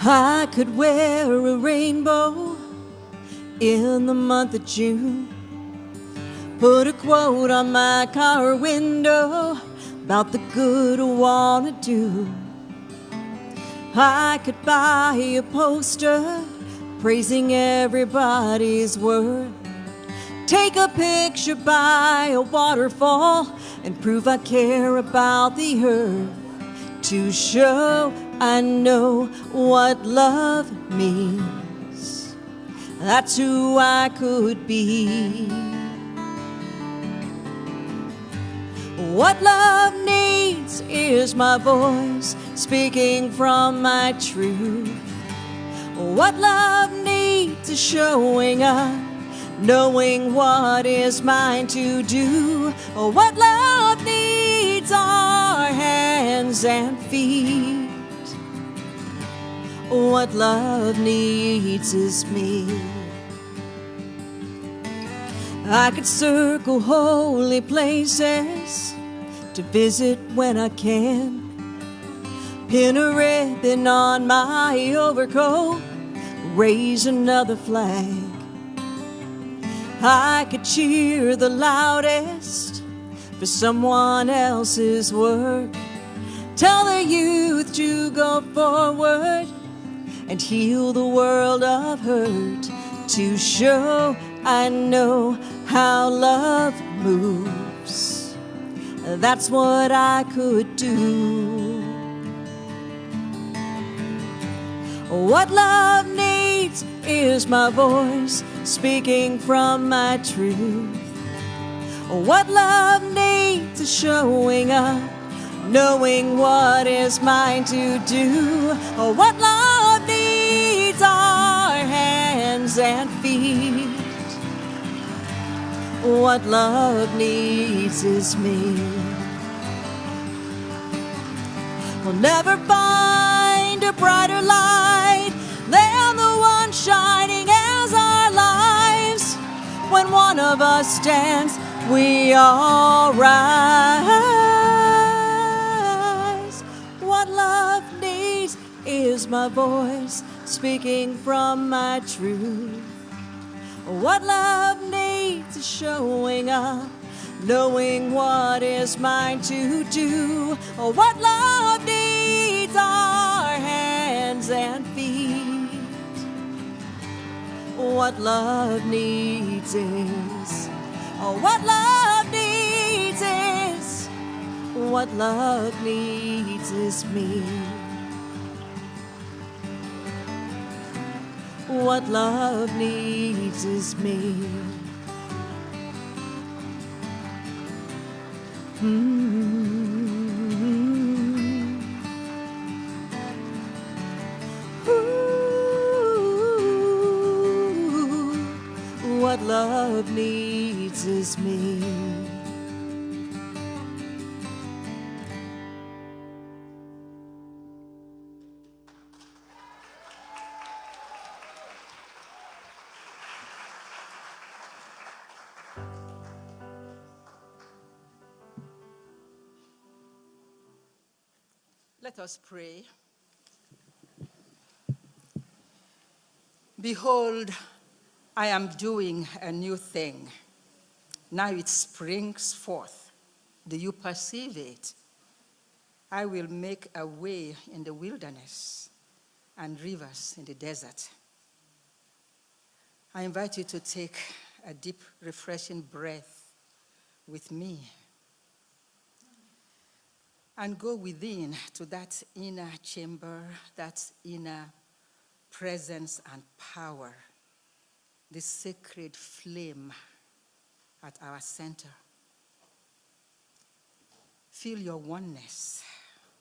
I could wear a rainbow in the month of June, put a quote on my car window about the good I wanna do. I could buy a poster praising everybody's worth, take a picture by a waterfall and prove I care about the earth, to show I know what love means. That's who I could be. What love needs is my voice speaking from my truth. What love needs is showing up, knowing what is mine to do. What love needs are hands and feet. What love needs is me. I could circle holy places to visit when I can, pin a ribbon on my overcoat, raise another flag. I could cheer the loudest for someone else's work, tell the youth to go forward and heal the world of hurt, to show I know how love moves. That's what I could do. What love needs is my voice speaking from my truth. What love needs is showing up, knowing what is mine to do. What love needs are hands and feet. What love needs is me. We'll never find a brighter light than the one shining as our lives. When one of us stands, we all rise. What love needs is my voice speaking from my truth. What love needs is showing up, knowing what is mine to do. What love needs are hands and feet. What love needs is, what love needs is, what love needs is me. What love needs is me. What love needs is me. Let us pray. Behold, I am doing a new thing. Now it springs forth. Do you perceive it? I will make a way in the wilderness and rivers in the desert. I invite you to take a deep, refreshing breath with me and go within to that inner chamber, that inner presence and power, the sacred flame at our center. Feel your oneness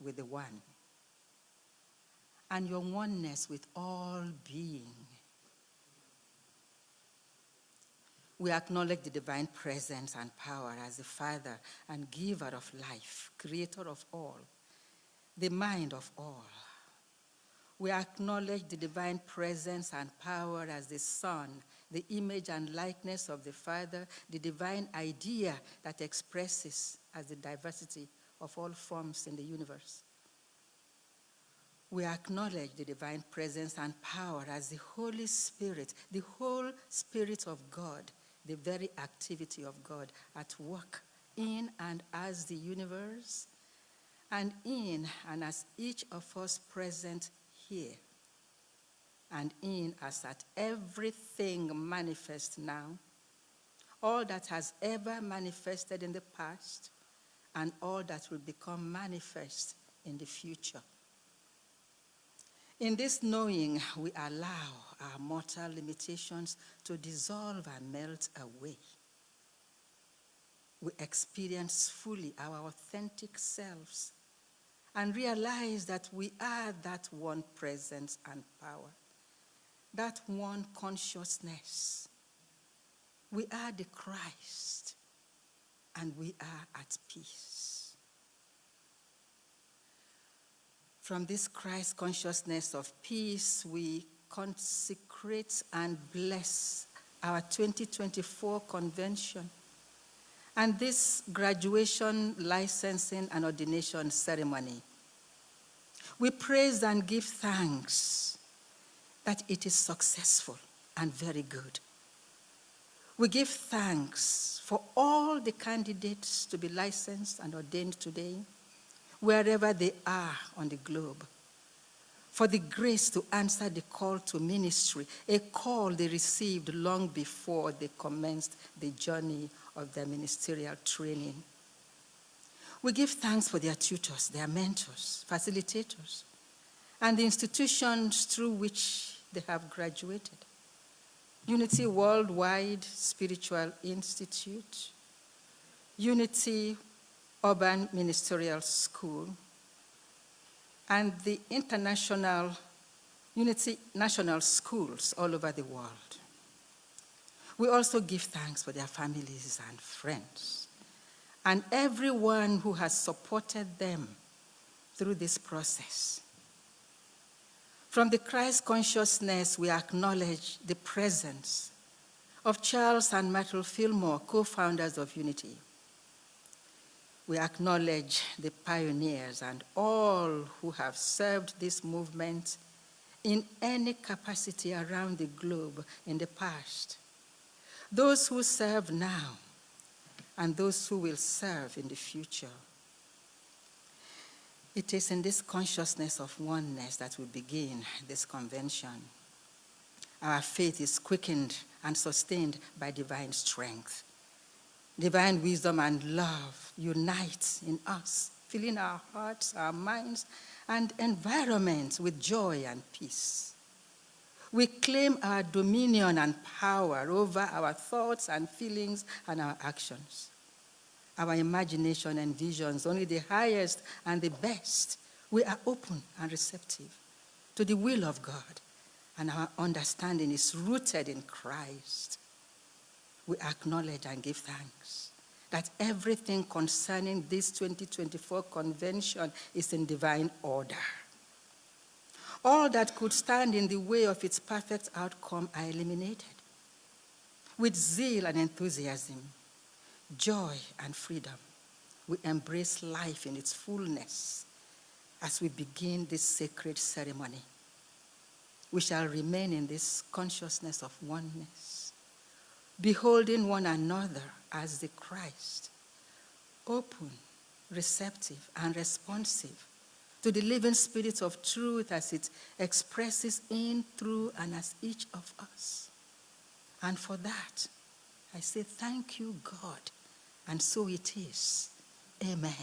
with the One and your oneness with all being. We acknowledge the divine presence and power as the Father and giver of life, creator of all, the mind of all. We acknowledge the divine presence and power as the Son, the image and likeness of the Father, the divine idea that expresses as the diversity of all forms in the universe. we acknowledge the divine presence and power as the Holy Spirit, the whole Spirit of God, the very activity of God at work in and as the universe, and in and as each of us present here, and in as at everything manifest now, all that has ever manifested in the past, and all that will become manifest in the future. In this knowing, we allow our mortal limitations to dissolve and melt away. We experience fully our authentic selves and realize that we are that one presence and power, that one consciousness. We are the Christ, and we are at peace. From this Christ consciousness of peace, we consecrate and bless our 2024 convention and this graduation, licensing, and ordination ceremony. We praise and give thanks that it is successful and very good. We give thanks for all the candidates to be licensed and ordained today, wherever they are on the globe, for the grace to answer the call to ministry, a call they received long before they commenced the journey of their ministerial training. We give thanks for their tutors, their mentors, facilitators, and the institutions through which they have graduated. Unity Worldwide Spiritual Institute, Unity Urban Ministerial School, and the international Unity National Schools all over the world. We also give thanks for their families and friends, and everyone who has supported them through this process. From the Christ consciousness, we acknowledge the presence of Charles and Myrtle Fillmore, co-founders of Unity. We acknowledge the pioneers and all who have served this movement in any capacity around the globe in the past, those who serve now, and those who will serve in the future. It is in this consciousness of oneness that we begin this convention. Our faith is quickened and sustained by divine strength. Divine wisdom and love unite in us, filling our hearts, our minds, and environment with joy and peace. We claim our dominion and power over our thoughts and feelings and our actions. Our imagination and visions, only the highest and the best. We are open and receptive to the will of God, and our understanding is rooted in Christ. We acknowledge and give thanks that everything concerning this 2024 convention is in divine order. All that could stand in the way of its perfect outcome are eliminated. With zeal and enthusiasm, joy and freedom, we embrace life in its fullness as we begin this sacred ceremony. We shall remain in this consciousness of oneness, beholding one another as the Christ, open, receptive, and responsive to the living spirit of truth as it expresses in, through, and as each of us. And for that, I say thank you, God, and so it is. Amen.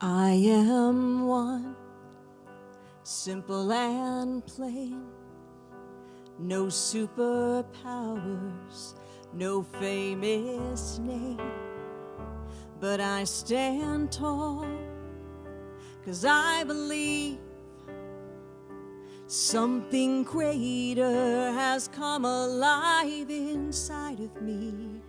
I am one, simple and plain, no superpowers, no famous name, but I stand tall, 'cause I believe something greater has come alive inside of me.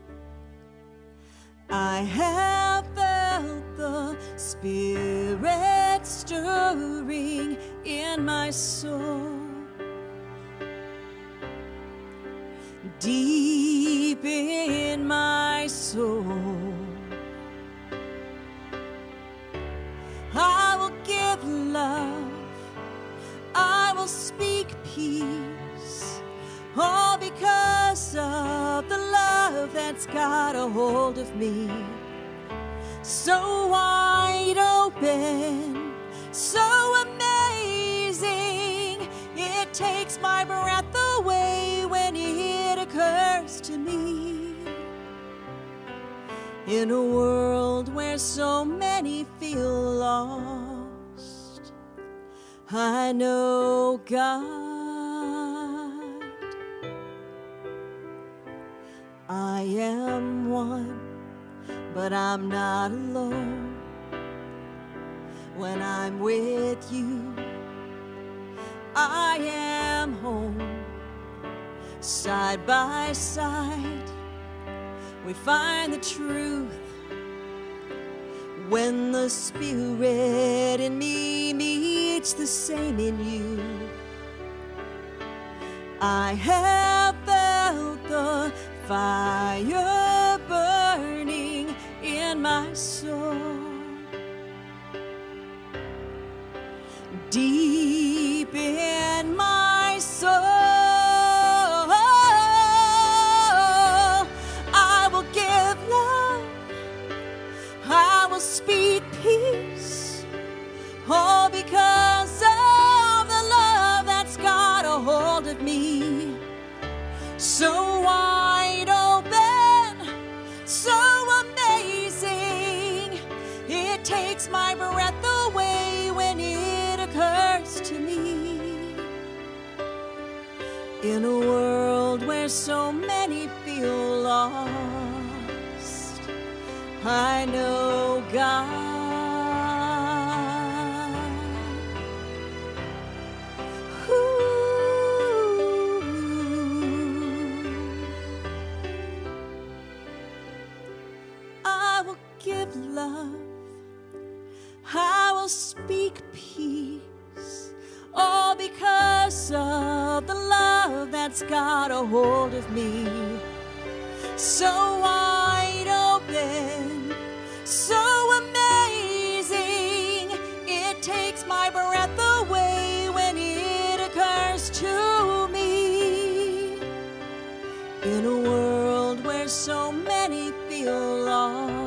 I have felt the Spirit stirring in in my soul, deep in my soul. I will give love, I will speak peace, all because of the love that's got a hold of me. So wide open, so amazing, it takes my breath away when it occurs to me. In a world where so many feel lost, I know God. I am one, but I'm not alone. When I'm with you, I am home. Side by side, we find the truth. When the spirit in me meets the same in you, I have felt the fire burning in my soul. Deep in my soul, I will give love, I will speak peace, all because of the love that's got a hold of me. So wide open, so amazing, it takes my breath away when it occurs to me. In a world where so many feel lost, I know God. I will give love, I will speak peace, all because of the love that's got a hold of me. So wide open, so amazing, it takes my breath away when it occurs to me. In a world where so many feel lost,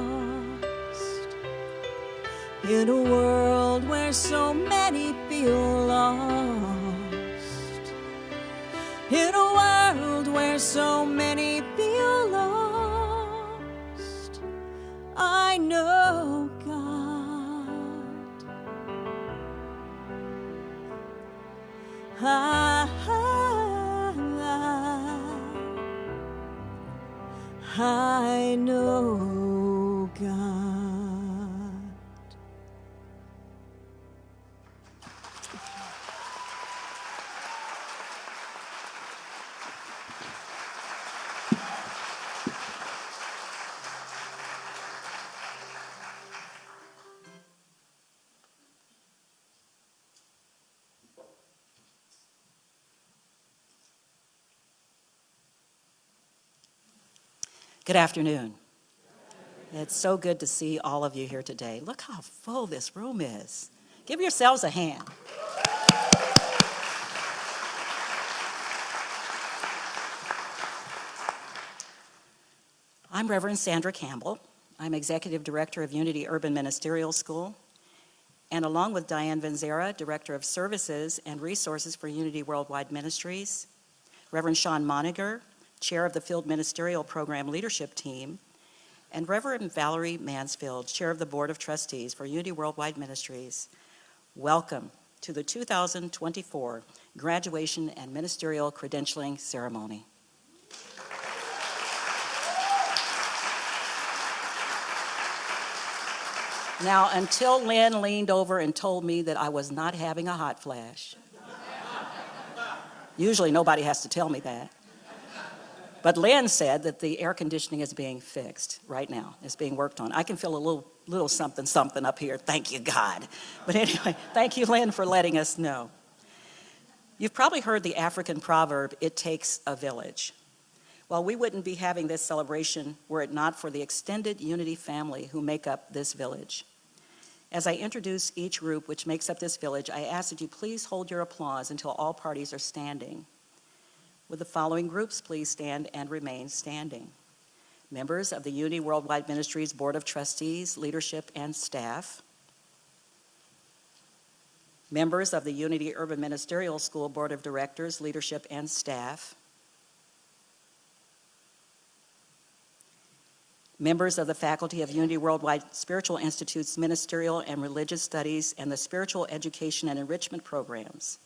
in a world where so many feel lost, in a world where so many feel lost, I know God. I know God. Good afternoon. It's so good to see all of you here today. Look how full this room is. Give yourselves a hand. I'm Reverend Sandra Campbell. I'm Executive Director of Unity Urban Ministerial School, and along with Diane Vanzera, Director of Services and Resources for Unity Worldwide Ministries, Reverend Sean Moniger, Chair of the Field Ministerial Program Leadership Team, and Reverend Valerie Mansfield, Chair of the Board of Trustees for Unity Worldwide Ministries. Welcome to the 2024 Graduation and Ministerial Credentialing Ceremony. Now, until Lynn leaned over and told me that I was not having a hot flash. Usually nobody has to tell me that. But Lynn said that the air conditioning is being fixed right now. It's being worked on. I can feel a little something up here. Thank you, God. But anyway, thank you, Lynn, for letting us know. You've probably heard the African proverb, "It takes a village." Well, we wouldn't be having this celebration were it not for the extended Unity family who make up this village. As I introduce each group which makes up this village, I ask that you please hold your applause until all parties are standing. Would the following groups please stand and remain standing? Members of the Unity Worldwide Ministries Board of Trustees, leadership, and staff. Members of the Unity Urban Ministerial School Board of Directors, leadership, and staff. Members of the faculty of Unity Worldwide Spiritual Institute's Ministerial and Religious Studies and the Spiritual Education and Enrichment programs.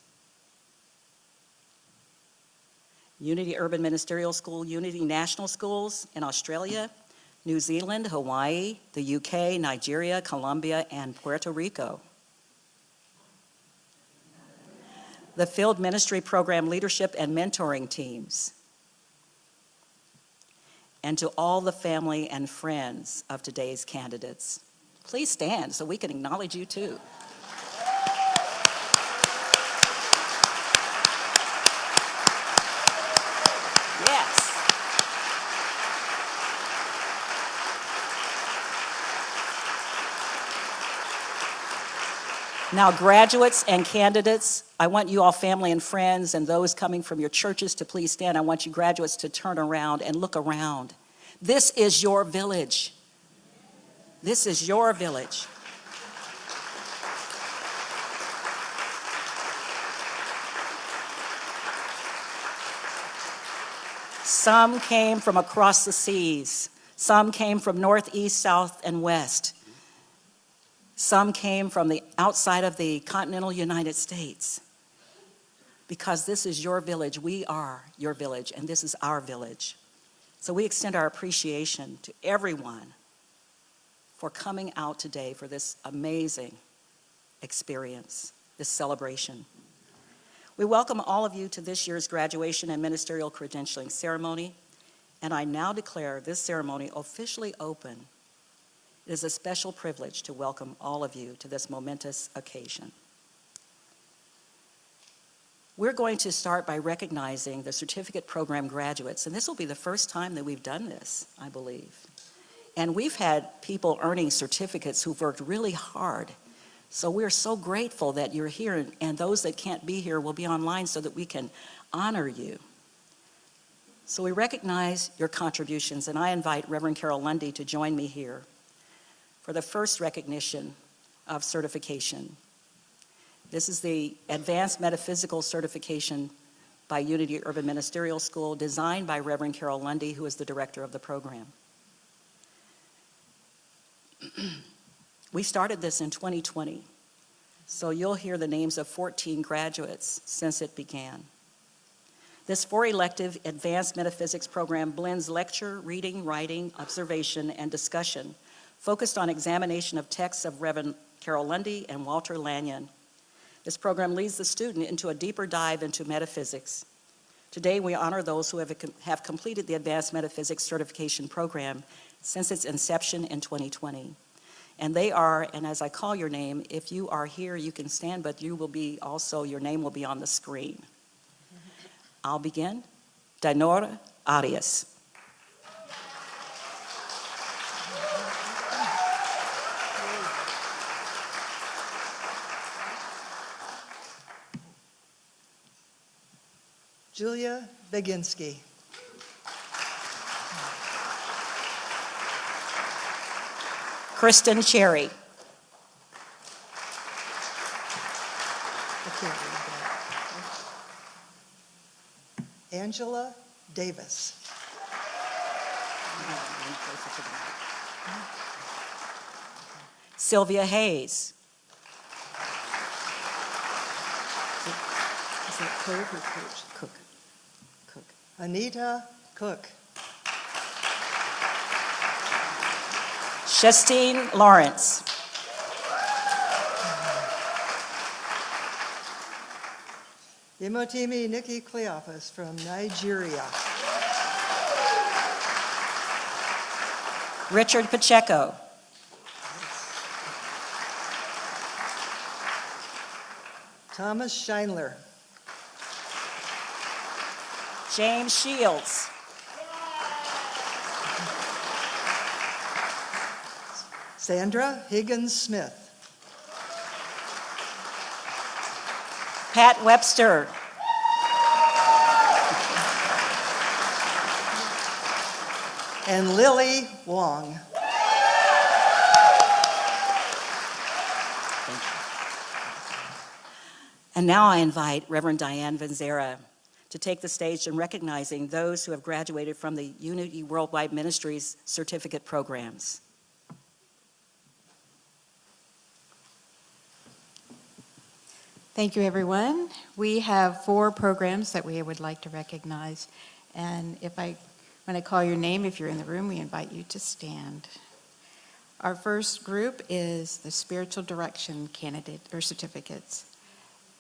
Unity Urban Ministerial School, Unity National Schools in Australia, New Zealand, Hawaii, the UK, Nigeria, Colombia, and Puerto Rico. The Field Ministry Program Leadership and Mentoring Teams. And to all the family and friends of today's candidates. Please stand so we can acknowledge you too. Yes. Now, graduates and candidates, I want you all, family and friends, and those coming from your churches to please stand. I want you graduates to turn around and look around. This is your village. This is your village. Some came from across the seas. Some came from north, east, south, and west. Some came from the outside of the continental United States. Because this is your village, we are your village, and this is our village. So we extend our appreciation to everyone for coming out today for this amazing experience, this celebration. We welcome all of you to this year's graduation and ministerial credentialing ceremony, and I now declare this ceremony officially open. It is a special privilege to welcome all of you to this momentous occasion. We're going to start by recognizing the certificate program graduates, and this will be the first time that we've done this, I believe. And we've had people earning certificates who've worked really hard. So we're so grateful that you're here, and those that can't be here will be online so that we can honor you. So we recognize your contributions, and I invite Reverend Carol Lundy to join me here for the first recognition of certification. This is the Advanced Metaphysical Certification by Unity Urban Ministerial School, designed by Reverend Carol Lundy, who is the director of the program. We started this in 2020, so you'll hear the names of 14 graduates since it began. This 4-elective advanced metaphysics program blends lecture, reading, writing, observation, and discussion, focused on examination of texts of Reverend Carol Lundy and Walter Lanyon. This program leads the student into a deeper dive into metaphysics. Today, we honor those who have completed the Advanced Metaphysics Certification Program since its inception in 2020. And they are, and as I call your name, if you are here, you can stand, but you will be also, your name will be on the screen. I'll begin. Dinora Arias. Julia Beginski. Kristen Cherry. I can't read that. Angela Davis. Sylvia Hayes. Is that Cook or Coach? Cook. Cook. Anita Cook. Justine Lawrence. Imotimi Nikki Cleopas from Nigeria. Richard Pacheco. Thomas Scheinler. James Shields. Sandra Higgins Smith. Pat Webster. And Lily Wong. And now I invite Reverend Diane Vanzera to take the stage in recognizing those who have graduated from the Unity Worldwide Ministries certificate programs. Thank you, everyone. We have 4 programs that we would like to recognize. And when I call your name, if you're in the room, we invite you to stand. Our first group is the Spiritual Direction Candidate or Certificates.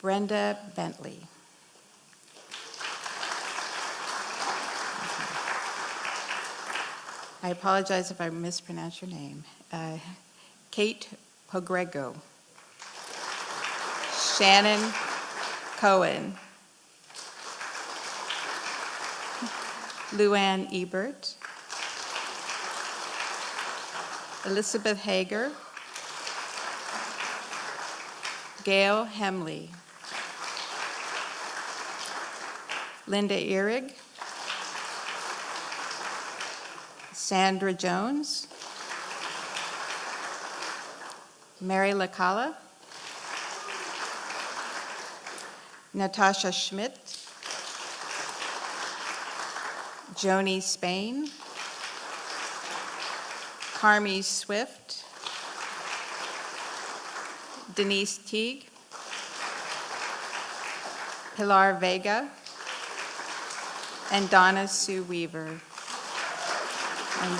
Brenda Bentley. I apologize if I mispronounce your name. Kate Pogrego. Shannon Cohen. Luann Ebert. Elizabeth Hager. Gail Hemley. Linda Ehrig. Sandra Jones. Mary LaCalla. Natasha Schmidt. Joni Spain. Carmi Swift. Denise Teague. Pilar Vega. And Donna Sue Weaver. And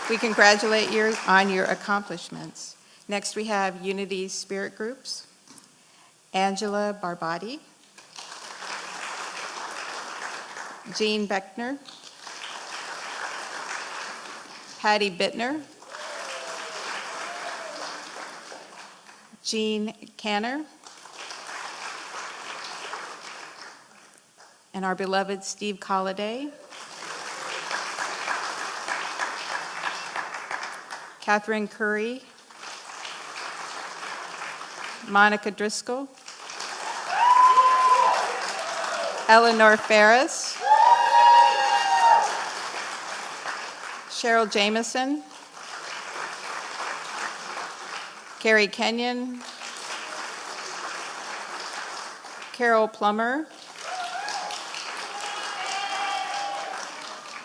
we congratulate you on your accomplishments. Next, we have Unity Spirit Groups. Angela Barbati. Jean Beckner. Patty Bittner. Jean Canner. And our beloved Steve Colliday. Catherine Curry. Monica Driscoll. Eleanor Ferris. Cheryl Jameson. Carrie Kenyon. Carol Plummer.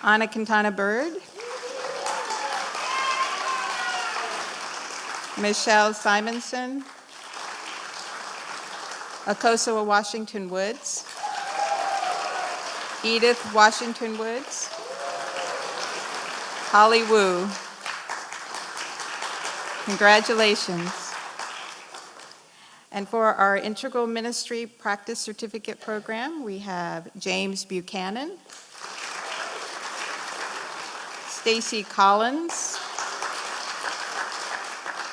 Anna Quintana Bird. Michelle Simonson. Akosawa Washington Woods. Edith Washington Woods. Holly Wu. Congratulations. And for our Integral Ministry Practice Certificate Program, we have James Buchanan, Stacy Collins,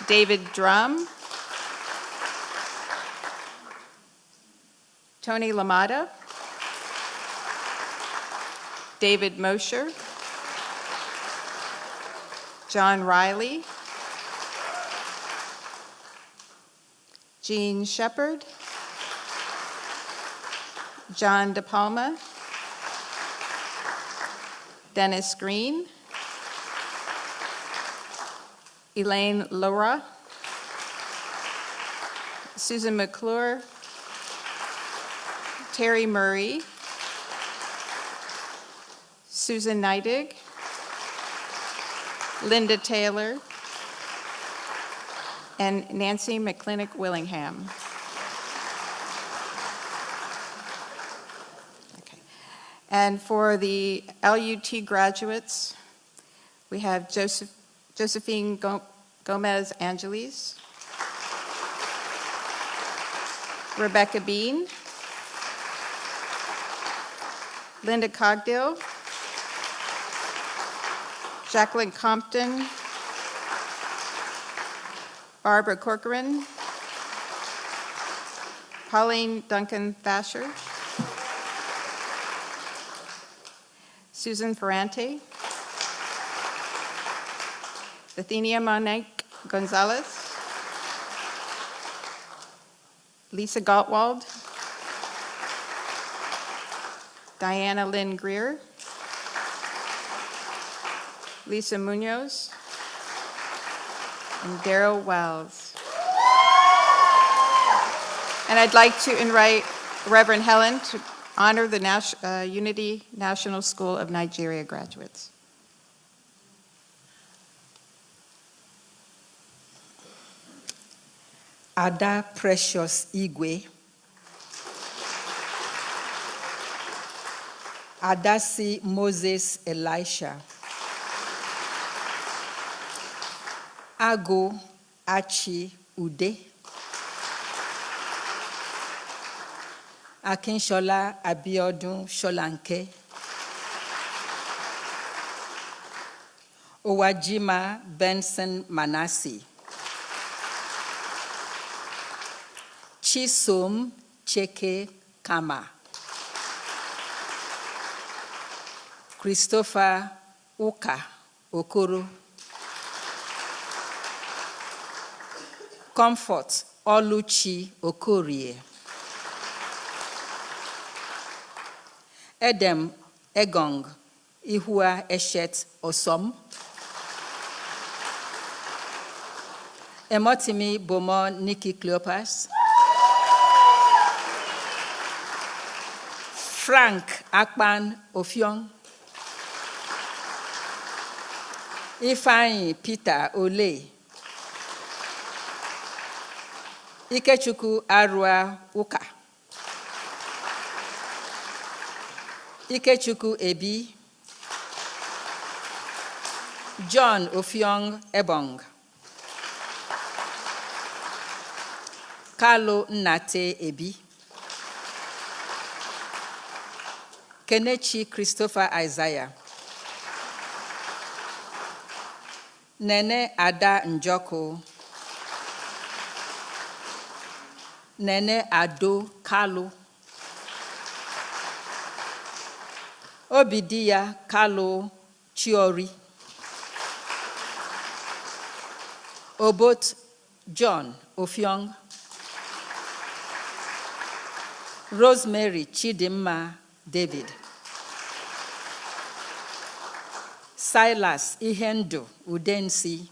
David Drum, Tony Lamada, David Mosher, John Riley, Jean Shepard, John DePalma, Dennis Green, Elaine Laura, Susan McClure, Terry Murray, Susan Neidig, Linda Taylor, and Nancy McClintock Willingham. Okay. And for the LUT graduates, we have Josephine Gomez Angeles, Rebecca Bean, Linda Cogdill, Jacqueline Compton, Barbara Corcoran, Pauline Duncan Thacher, Susan Ferrante, Athenia Monique Gonzalez, Lisa Gottwald, Diana Lynn Greer, Lisa Munoz, and Daryl Wells. And I'd like to invite Reverend Helen to honor the Unity National School of Nigeria graduates. Ada Precious Igwe, Adasi Moses Elisha, Ago Achi Ude, Akinshola Abiodun Sholanke, Owajima Benson Manasi, Chisom Cheke Kama, Christopher Uka Okoro, Comfort Oluchi Okorie, Edem Egong Ihua Eshet Osom, Emotimi Bomo Nikki Cleopas, Frank Akpan Ofiong, Ifeanyi Peter Ole, Ikechukwu Arua Uka, Ikechukwu Ebi, John Ofiong Ebong, Carlo Nnate Ebi, Kenechi Christopher Isaiah, Nene Ada Njoko, Nene Ado Kalu, Obidia Kalu Chiori, Obot John Ofiong, Rosemary Chidimma David, Silas Ihendu Udensi,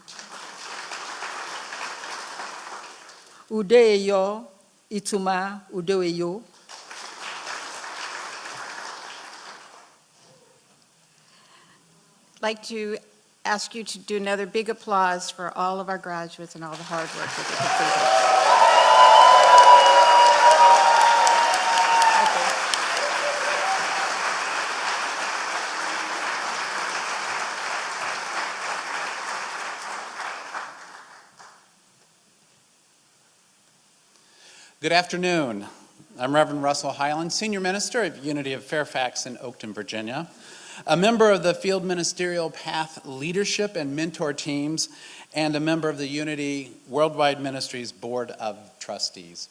Udeyo Ituma Udeyo, I'd like to ask you to do another big applause for all of our graduates and all the hard work that they completed. Good afternoon. I'm Reverend Russell Highland, Senior Minister of Unity of Fairfax in Oakton, Virginia, a member of the Field Ministerial Path Leadership and Mentor Teams, and a member of the Unity Worldwide Ministries Board of Trustees.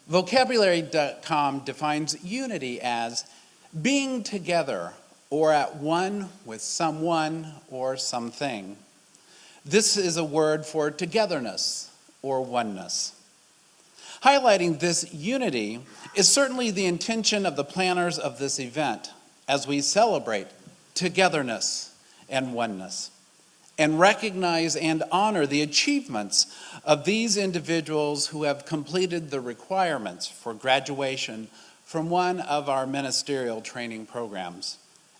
Vocabulary.com defines unity as being together or at one with someone or something. This is a word for togetherness or oneness. Highlighting this unity is certainly the intention of the planners of this event as we celebrate togetherness and oneness and recognize and honor the achievements of these individuals who have completed the requirements for graduation from one of our ministerial training programs,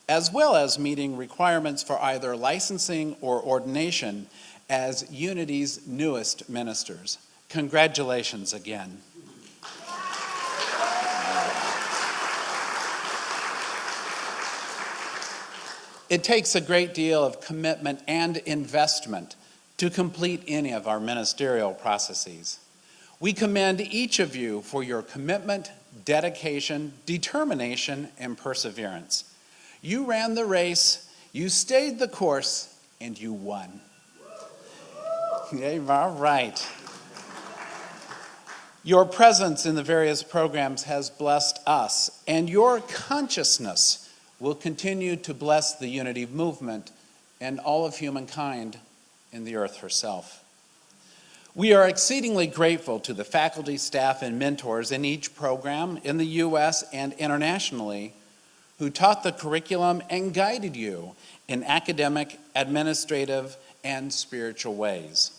as well as meeting requirements for either licensing or ordination as Unity's newest ministers. Congratulations again. It takes a great deal of commitment and investment to complete any of our ministerial processes. We commend each of you for your commitment, dedication, determination, and perseverance. You ran the race, you stayed the course, and you won. Yeah, all right. Your presence in the various programs has blessed us, and your consciousness will continue to bless the unity movement and all of humankind in the earth herself. We are exceedingly grateful to the faculty, staff, and mentors in each program in the U.S. and internationally who taught the curriculum and guided you in academic, administrative, and spiritual ways.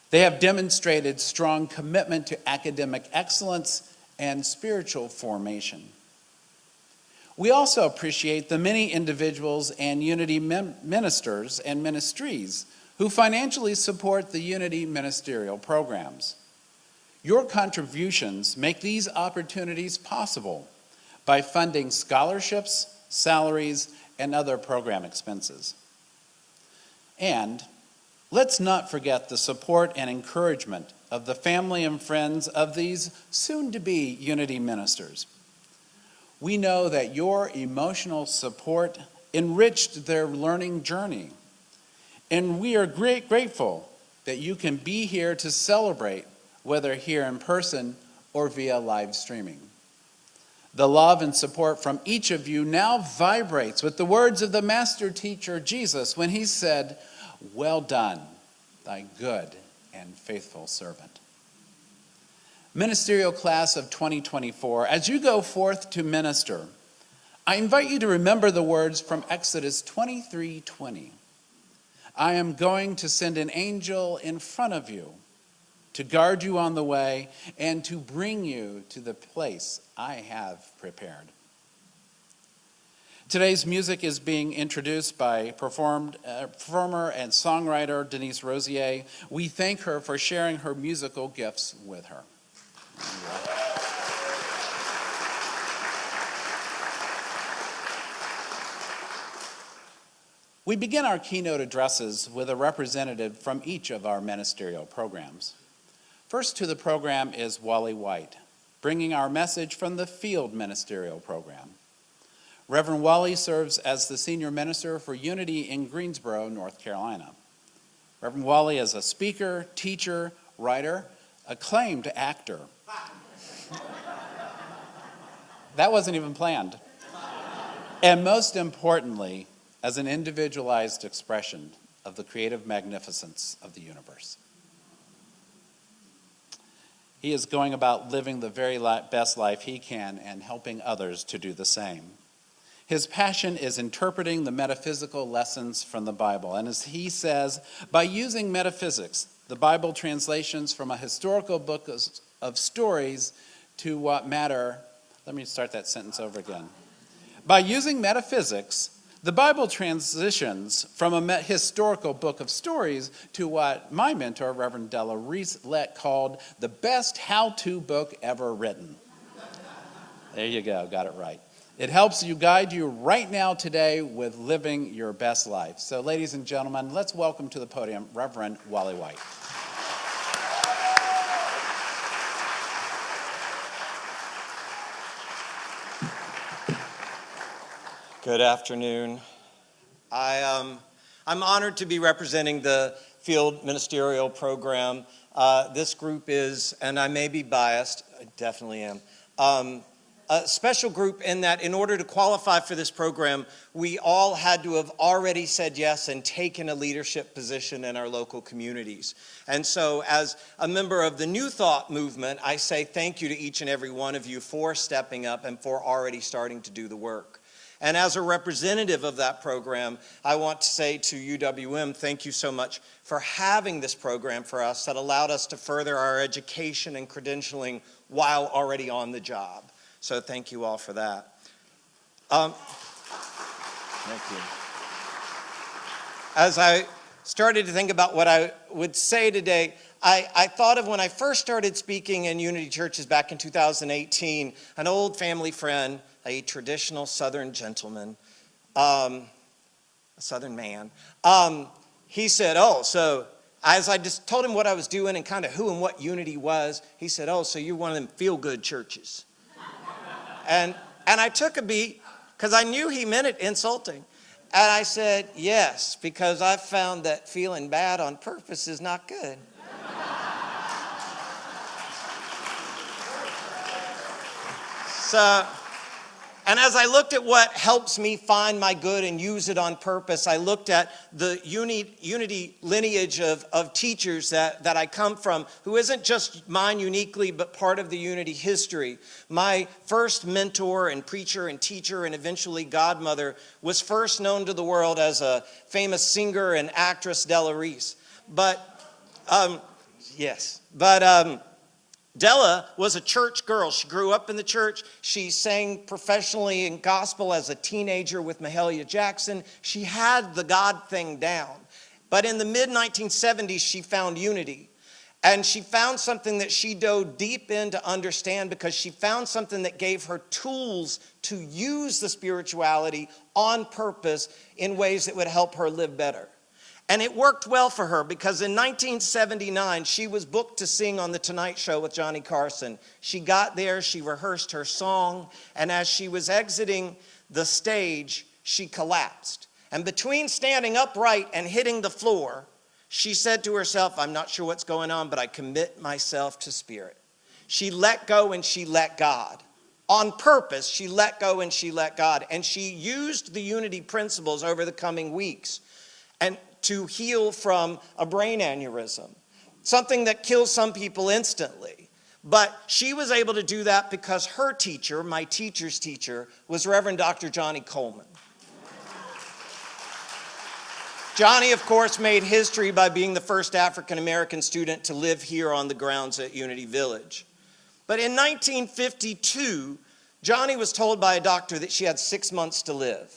They have demonstrated strong commitment to academic excellence and spiritual formation. We also appreciate the many individuals and Unity ministers and ministries who financially support the Unity ministerial programs. Your contributions make these opportunities possible by funding scholarships, salaries, and other program expenses. And let's not forget the support and encouragement of the family and friends of these soon-to-be Unity ministers. We know that your emotional support enriched their learning journey, and we are grateful that you can be here to celebrate, whether here in person or via live streaming. The love and support from each of you now vibrates with the words of the master teacher Jesus when he said, "Well done, thy good and faithful servant." Ministerial class of 2024, as you go forth to minister, I invite you to remember the words from Exodus 23:20. I am going to send an angel in front of you to guard you on the way and to bring you to the place I have prepared. Today's music is being introduced by performer and songwriter Denise Rosier. We thank her for sharing her musical gifts with her. We begin our keynote addresses with a representative from each of our ministerial programs. First to the program is Wally White, bringing our message from the Field Ministerial Program. Reverend Wally serves as the senior minister for Unity in Greensboro, North Carolina. Reverend Wally is a speaker, teacher, writer, acclaimed actor. That wasn't even planned. And most importantly, as an individualized expression of the creative magnificence of the universe. He is going about living the very best life he can and helping others to do the same. His passion is interpreting the metaphysical lessons from the Bible. And as he says, by using metaphysics, the Bible translations from a historical book of stories to what matter. Let me start that sentence over again. By using metaphysics, the Bible transitions from a historical book of stories to what my mentor, Reverend Della Reese-Lett, called the best how-to book ever written. There you go, got it right. It helps you guide you right now today with living your best life. So ladies and gentlemen, let's welcome to the podium Reverend Wally White. Good afternoon. I'm honored to be representing the Field Ministerial Program. This group is, and I may be biased, I definitely am, a special group in that in order to qualify for this program, we all had to have already said yes and taken a leadership position in our local communities. And so as a member of the New Thought movement, I say thank you to each and every one of you for stepping up and for already starting to do the work. And as a representative of that program, I want to say to UWM, thank you so much for having this program for us that allowed us to further our education and credentialing while already on the job. So thank you all for that. Thank you. As I started to think about what I would say today, I thought of when I first started speaking in Unity Churches back in 2018, an old family friend, a traditional Southern gentleman, a Southern man, he said, so as I just told him what I was doing and kind of who and what Unity was, he said, so you're one of them feel-good churches. And I took a beat because I knew he meant it insulting. And I said, yes, because I've found that feeling bad on purpose is not good. And as I looked at what helps me find my good and use it on purpose, I looked at the unity lineage of teachers that I come from, who isn't just mine uniquely, but part of the unity history. My first mentor and preacher and teacher and eventually godmother was first known to the world as a famous singer and actress, Della Reese. Della was a church girl. She grew up in the church. She sang professionally in gospel as a teenager with Mahalia Jackson. She had the God thing down. But in the mid-1970s, she found unity. And she found something that she dove deep in to understand, because she found something that gave her tools to use the spirituality on purpose in ways that would help her live better. And it worked well for her, because in 1979, she was booked to sing on The Tonight Show with Johnny Carson. She got there, she rehearsed her song, and as she was exiting the stage, she collapsed. And between standing upright and hitting the floor, she said to herself, "I'm not sure what's going on, but I commit myself to Spirit." She let go and she let God. On purpose, she let go and she let God. And she used the unity principles over the coming weeks and to heal from a brain aneurysm, something that kills some people instantly. But she was able to do that because her teacher, my teacher's teacher, was Reverend Dr. Johnny Coleman. Johnny, of course, made history by being the first African-American student to live here on the grounds at Unity Village. But in 1952, Johnny was told by a doctor that she had 6 months to live.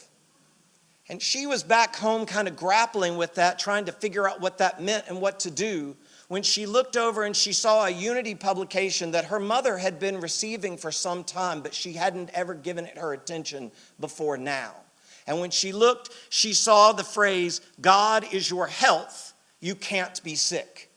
And she was back home kind of grappling with that, trying to figure out what that meant and what to do, when she looked over and she saw a Unity publication that her mother had been receiving for some time, but she hadn't ever given it her attention before now. And when she looked, she saw the phrase, "God is your health, you can't be sick."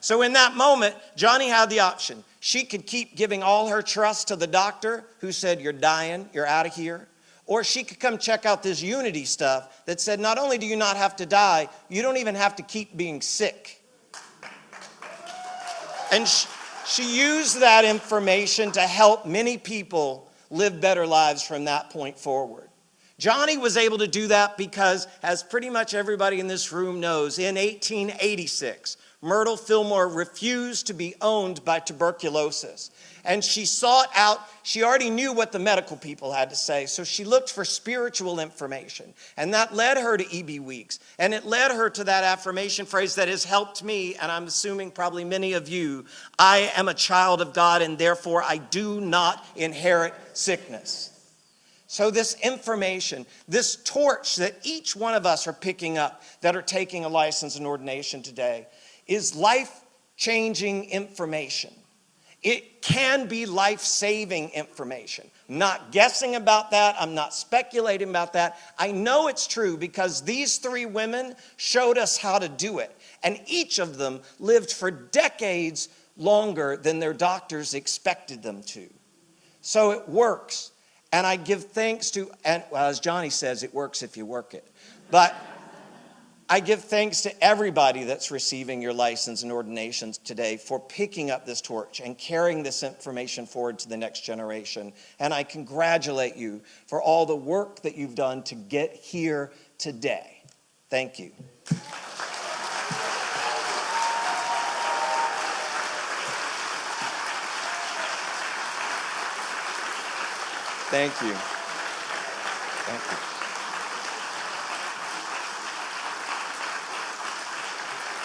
So in that moment, Johnny had the option. She could keep giving all her trust to the doctor who said, "You're dying, you're out of here." Or she could come check out this unity stuff that said, not only do you not have to die, you don't even have to keep being sick. And she used that information to help many people live better lives from that point forward. Johnny was able to do that because, as pretty much everybody in this room knows, in 1886, Myrtle Fillmore refused to be owned by tuberculosis. And she sought out, she already knew what the medical people had to say, so she looked for spiritual information. And that led her to E.B. Weeks. And it led her to that affirmation phrase that has helped me, and I'm assuming probably many of you: "I am a child of God, and therefore I do not inherit sickness." So this information, this torch that each one of us are picking up that are taking a license in ordination today, is life-changing information. It can be life-saving information. I'm not guessing about that. I'm not speculating about that. I know it's true because these three women showed us how to do it. And each of them lived for decades longer than their doctors expected them to. So it works. And I give thanks to, and well, as Johnny says, it works if you work it. But I give thanks to everybody that's receiving your license and ordinations today for picking up this torch and carrying this information forward to the next generation. And I congratulate you for all the work that you've done to get here today. Thank you. Thank you. Thank you.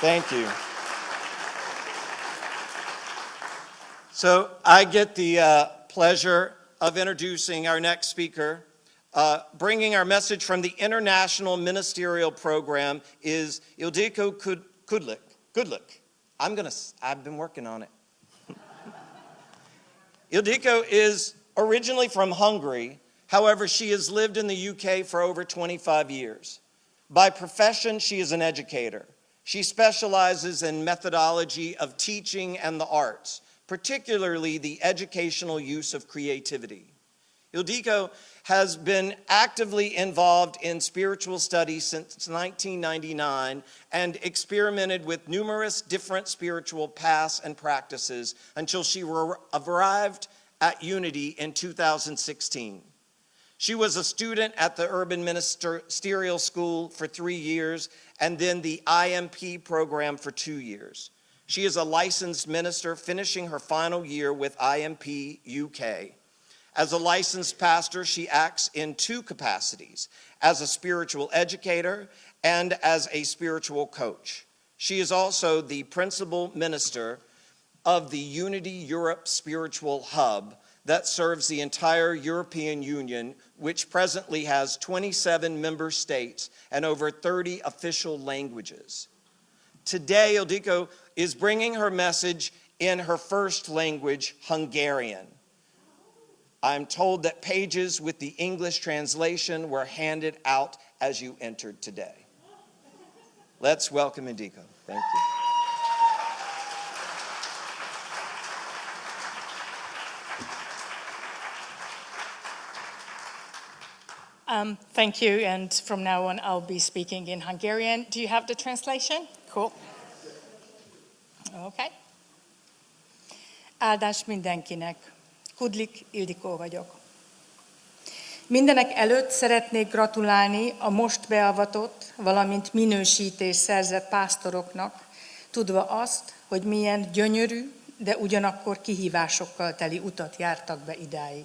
Thank you. So I get the pleasure of introducing our next speaker. Bringing our message from the International Ministerial Program is Ildiko Kudlik. I've been working on it. Ildiko is originally from Hungary. However, she has lived in the UK for over 25 years. By profession, she is an educator. She specializes in methodology of teaching and the arts, particularly the educational use of creativity. Ildiko has been actively involved in spiritual studies since 1999 and experimented with numerous different spiritual paths and practices until she arrived at Unity in 2016. She was a student at the Urban Ministerial School for 3 years and then the IMP program for 2 years. She is a licensed minister finishing her final year with IMP UK. As a licensed pastor, she acts in 2 capacities, as a spiritual educator and as a spiritual coach. She is also the principal minister of the Unity Europe Spiritual Hub that serves the entire European Union, which presently has 27 member states and over 30 official languages. Today, Ildiko is bringing her message in her first language, Hungarian. I'm told that pages with the English translation were handed out as you entered today. Let's welcome Ildiko. Thank you. Thank you, and from now on I'll be speaking in Hungarian. Do you have the translation? Cool. Okay. Áldás mindenkinek. Kudlik Ildikó vagyok. Mindenek előtt szeretnék gratulálni a most beavatott, valamint minősítés szerzett pásztoroknak, tudva azt, hogy milyen gyönyörű, de ugyanakkor kihívásokkal teli utat jártak be idáig.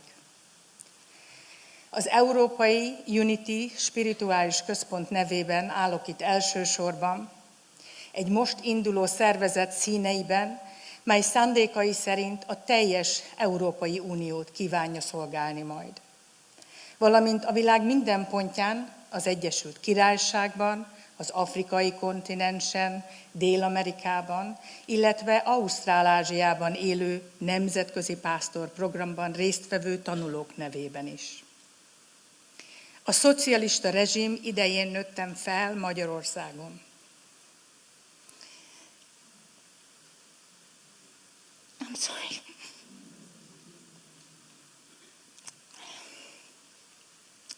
Az Európai Unity Spirituális Központ nevében állok itt elsősorban, egy most induló szervezet színeiben, mely szándékai szerint a teljes Európai Uniót kívánja szolgálni majd. Valamint a világ minden pontján, az Egyesült Királyságban, az afrikai kontinensen, Dél-Amerikában, illetve Ausztrál-Ázsiában élő nemzetközi pásztorprogramban résztvevő tanulók nevében is. A szocialista rezsim idején nőttem fel Magyarországon. I'm sorry.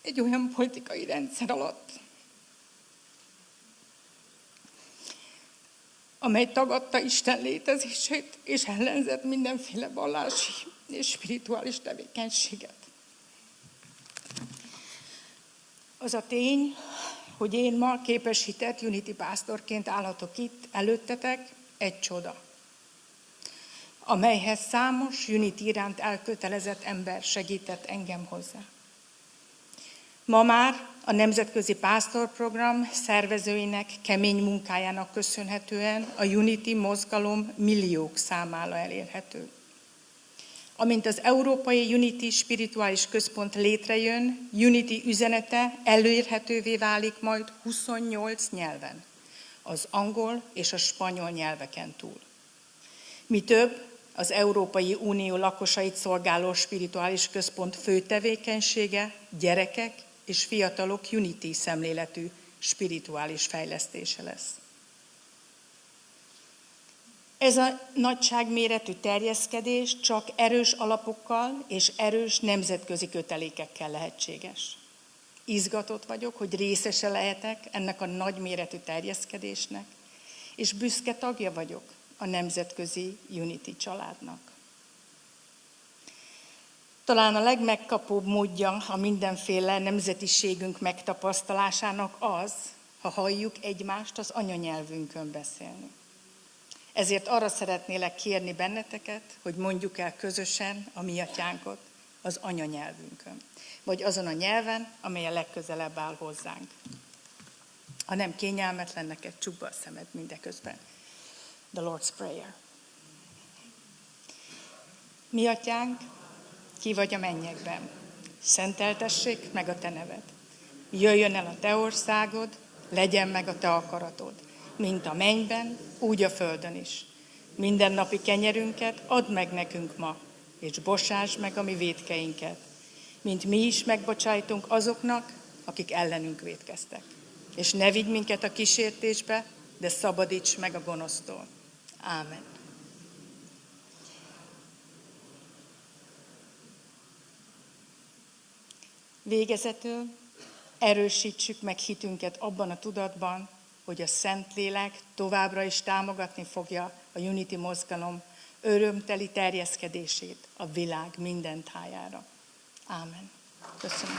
Egy olyan politikai rendszer alatt, amely tagadta Isten létezését és ellenzett mindenféle vallási és spirituális tevékenységet. Az a tény, hogy én ma képesített Unity pásztorként állhatok itt előttetek, egy csoda, amelyhez számos Unity iránt elkötelezett ember segített engem hozzá. Ma már a Nemzetközi Pásztorprogram szervezőinek kemény munkájának köszönhetően a Unity mozgalom milliók számára elérhető. Amint az Európai Unity Spirituális Központ létrejön, Unity üzenete elérhetővé válik majd 28 nyelven, az angol és a spanyol nyelveken túl. Mi több, az Európai Unió lakosait szolgáló spirituális központ fő tevékenysége gyerekek és fiatalok Unity szemléletű spirituális fejlesztése lesz. Ez a nagyságméretű terjeszkedés csak erős alapokkal és erős nemzetközi kötelékekkel lehetséges. Izgatott vagyok, hogy részese lehetek ennek a nagyméretű terjeszkedésnek, és büszke tagja vagyok a nemzetközi Unity családnak. Talán a legmegkapóbb módja a mindenféle nemzetiségünk megtapasztalásának az, ha halljuk egymást az anyanyelvünkön beszélni. Ezért arra szeretnélek kérni benneteket, hogy mondjuk el közösen a mi atyánkot az anyanyelvünkön, vagy azon a nyelven, amely a legközelebb áll hozzánk. Ha nem kényelmetlen neked, csukd be a szemed mindeközben. The Lord's Prayer. Mi atyánk, ki vagy a mennyekben, szenteltessék meg a te neved. Jöjjön el a te országod, legyen meg a te akaratod, mint a mennyben, úgy a földön is. Mindennapi kenyerünket add meg nekünk ma, és bocsáss meg a mi vétkeinket, mint mi is megbocsájtunk azoknak, akik ellenünk vétkeztek. És ne vigy minket a kísértésbe, de szabadíts meg a gonosztól. Ámen. Végezetül erősítsük meg hitünket abban a tudatban, hogy a Szentlélek továbbra is támogatni fogja a Unity mozgalom örömteli terjeszkedését a világ minden tájára. Ámen. Köszönöm.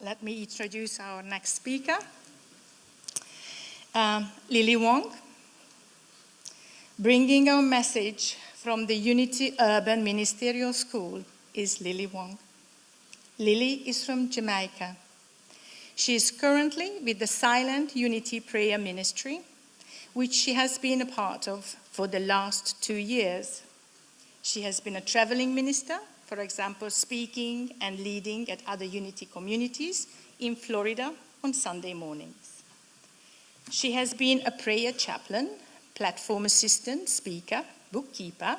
Let me introduce our next speaker, Lily Wong, bringing our message from the Unity Urban Ministerial School is Lily Wong. Lily is from Jamaica. She is currently with the Silent Unity Prayer Ministry, which she has been a part of for the last 2 years. She has been a traveling minister, for example, speaking and leading at other Unity communities in Florida on Sunday mornings. She has been a prayer chaplain, platform assistant, speaker, bookkeeper,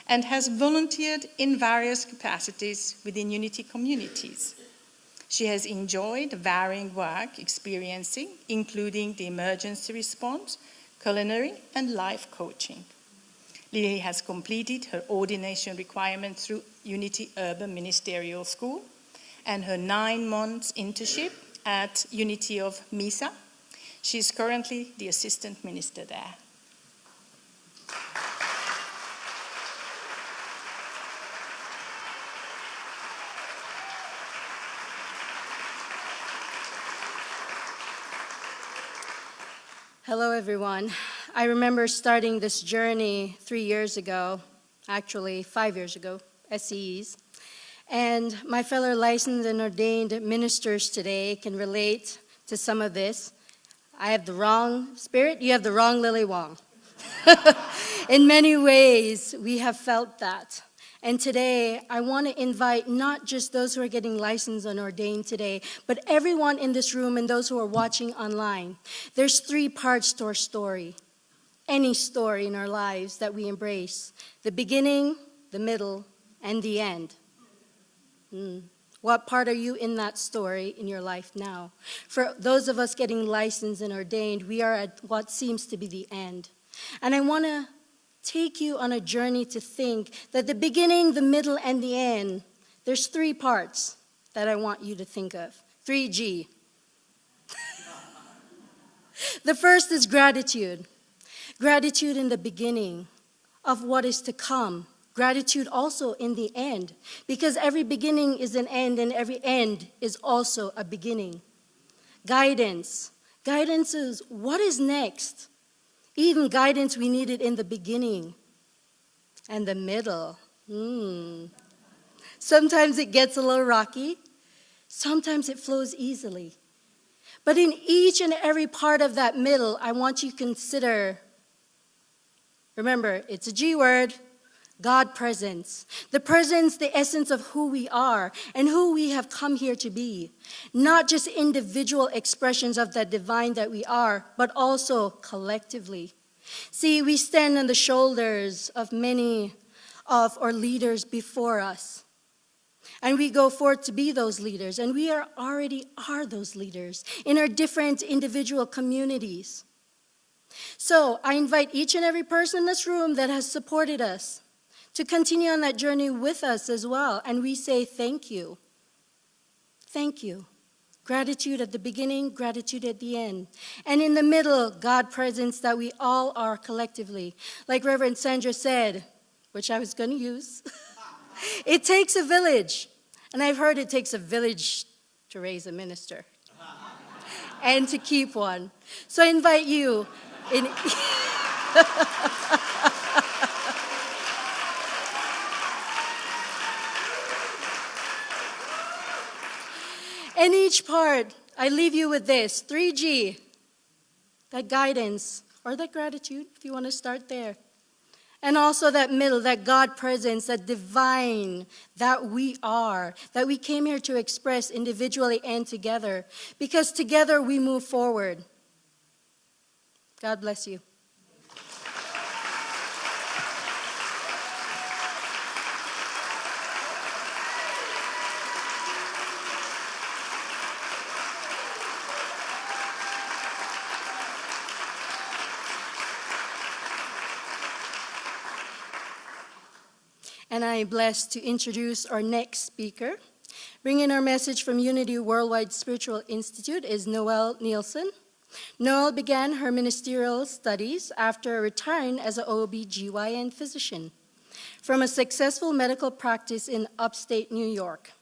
and has volunteered in various capacities within Unity communities. She has enjoyed varying work experiencing, including the emergency response, culinary, and life coaching. Lily has completed her ordination requirement through Unity Urban Ministerial School and her 9 months internship at Unity of Misa. She is currently the assistant minister there. Hello, everyone. I remember starting this journey 3 years ago, actually 5 years ago, SCEs. And my fellow licensed and ordained ministers today can relate to some of this. I have the wrong spirit, you have the wrong Lily Wong. In many ways, we have felt that. And today, I want to invite not just those who are getting licensed and ordained today, but everyone in this room and those who are watching online. There's 3 parts to our story. Any story in our lives that we embrace. The beginning, the middle, and the end. What part are you in that story in your life now? For those of us getting licensed and ordained, we are at what seems to be the end. And I want to take you on a journey to think that the beginning, the middle, and the end, there's 3 parts that I want you to think of. 3G. The first is gratitude. Gratitude in the beginning of what is to come. Gratitude also in the end, because every beginning is an end and every end is also a beginning. Guidance. Guidance is what is next. Even guidance we needed in the beginning. And the middle. Sometimes it gets a little rocky. Sometimes it flows easily. But in each and every part of that middle, I want you to consider, remember, it's a G word, God presence. The presence, the essence of who we are and who we have come here to be. Not just individual expressions of the divine that we are, but also collectively. See, we stand on the shoulders of many of our leaders before us. And we go forth to be those leaders. And we already are those leaders in our different individual communities. So I invite each and every person in this room that has supported us to continue on that journey with us as well. And we say thank you. Thank you. Gratitude at the beginning, gratitude at the end. And in the middle, God presence that we all are collectively. Like Reverend Sandra said, which I was going to use, it takes a village. And I've heard it takes a village to raise a minister and to keep one. So I invite you in... In each part, I leave you with this, 3G, that guidance, or that gratitude, if you want to start there. And also that middle, that God presence, that divine that we are, that we came here to express individually and together, because together we move forward. God bless you. and I am blessed to introduce our next speaker. Bringing our message from Unity Worldwide Spiritual Institute is Noelle Nielsen. Noelle began her ministerial studies after retiring as an OB/GYN physician from a successful medical practice in upstate New York.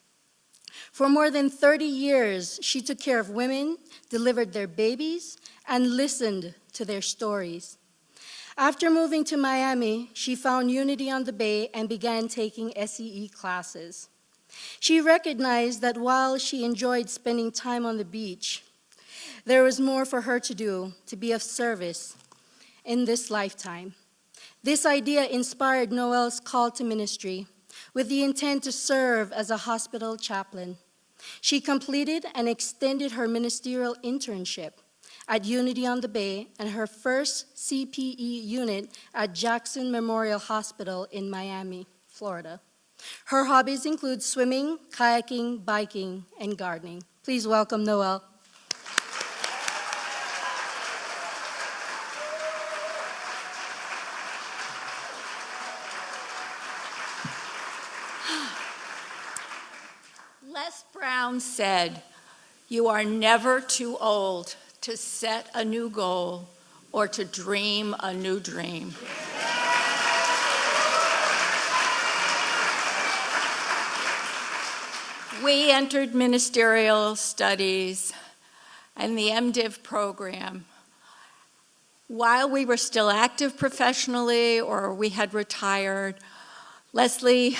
For more than 30 years, she took care of women, delivered their babies, and listened to their stories. After moving to Miami, she found Unity on the Bay and began taking SEE classes. She recognized that while she enjoyed spending time on the beach, there was more for her to do to be of service in this lifetime. This idea inspired Noelle's call to ministry with the intent to serve as a hospital chaplain. She completed and extended her ministerial internship at Unity on the Bay and her first CPE unit at Jackson Memorial Hospital in Miami, Florida. Her hobbies include swimming, kayaking, biking, and gardening. Please welcome Noelle. Les Brown said, "You are never too old to set a new goal or to dream a new dream." We entered ministerial studies and the MDiv program while we were still active professionally or we had retired. Leslie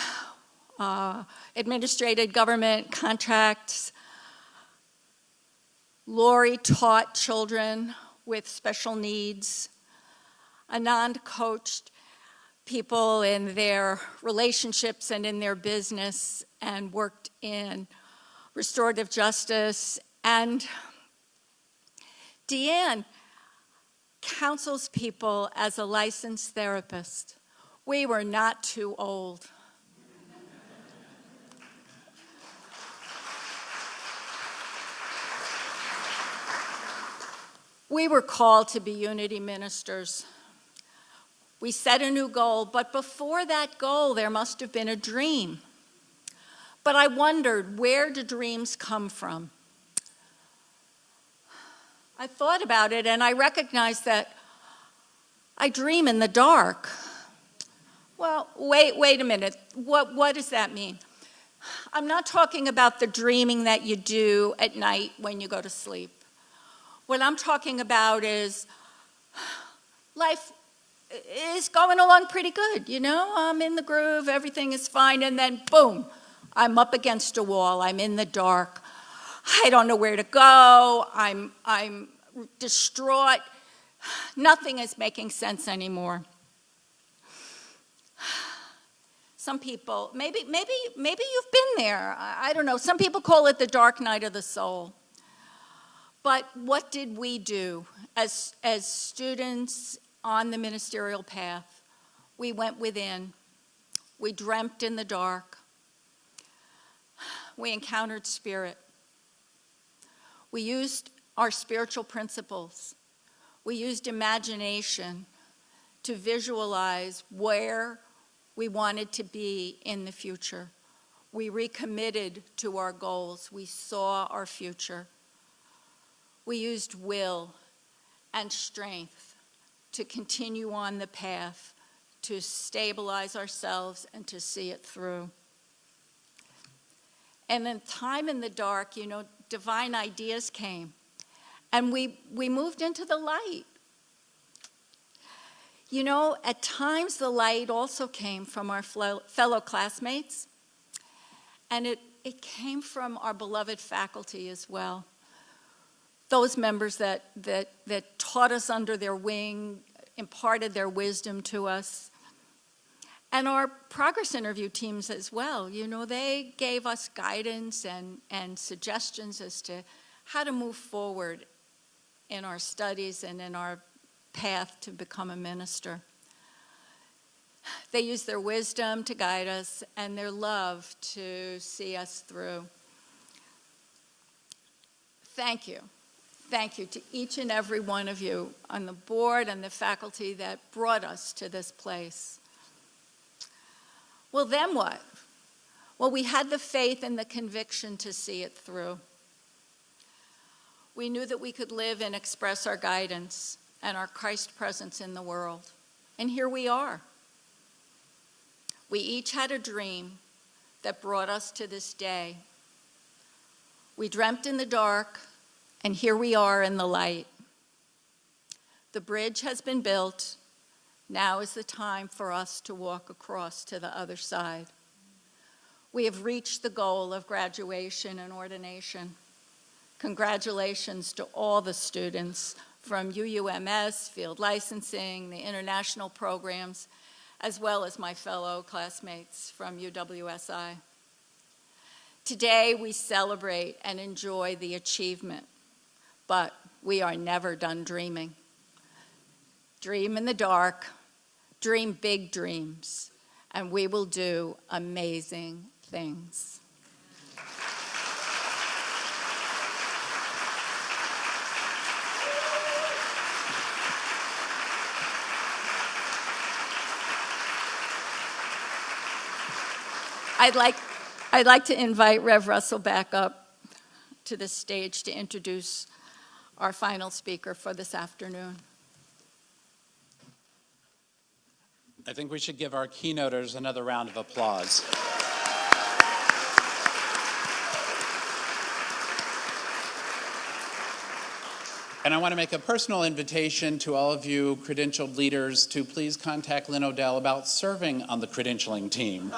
administrated government contracts. Lori taught children with special needs. Anand coached people in their relationships and in their business and worked in restorative justice. And Deanne counsels people as a licensed therapist. We were not too old. We were called to be Unity ministers. We set a new goal, but before that goal, there must have been a dream. But I wondered, where do dreams come from? I thought about it, and I recognized that I dream in the dark. Well, wait a minute. What does that mean? I'm not talking about the dreaming that you do at night when you go to sleep. What I'm talking about is life is going along pretty good, you know? I'm in the groove, everything is fine, and then boom, I'm up against a wall, I'm in the dark. I don't know where to go, I'm distraught. Nothing is making sense anymore. Some people, maybe you've been there. I don't know. Some people call it the dark night of the soul. But what did we do as students on the ministerial path? We went within. We dreamt in the dark. We encountered spirit. We used our spiritual principles. We used imagination to visualize where we wanted to be in the future. We recommitted to our goals. We saw our future. We used will and strength to continue on the path, to stabilize ourselves and to see it through. And then time in the dark, you know, divine ideas came. And we moved into the light. You know, at times the light also came from our fellow classmates. And it came from our beloved faculty as well. Those members that taught us under their wing, imparted their wisdom to us. And our progress interview teams as well. You know, they gave us guidance and suggestions as to how to move forward in our studies and in our path to become a minister. They used their wisdom to guide us and their love to see us through. Thank you. Thank you to each and every one of you on the board and the faculty that brought us to this place. Well, then what? Well, we had the faith and the conviction to see it through. We knew that we could live and express our guidance and our Christ presence in the world. And here we are. We each had a dream that brought us to this day. We dreamt in the dark, and here we are in the light. The bridge has been built. Now is the time for us to walk across to the other side. We have reached the goal of graduation and ordination. Congratulations to all the students from UUMS, field licensing, the international programs, as well as my fellow classmates from UWSI. Today we celebrate and enjoy the achievement, but we are never done dreaming. Dream in the dark, dream big dreams, and we will do amazing things. I'd like to invite Rev Russell back up to the stage to introduce our final speaker for this afternoon. I think we should give our keynoters another round of applause. And I want to make a personal invitation to all of you credentialed leaders to please contact Lynn Odell about serving on the credentialing team.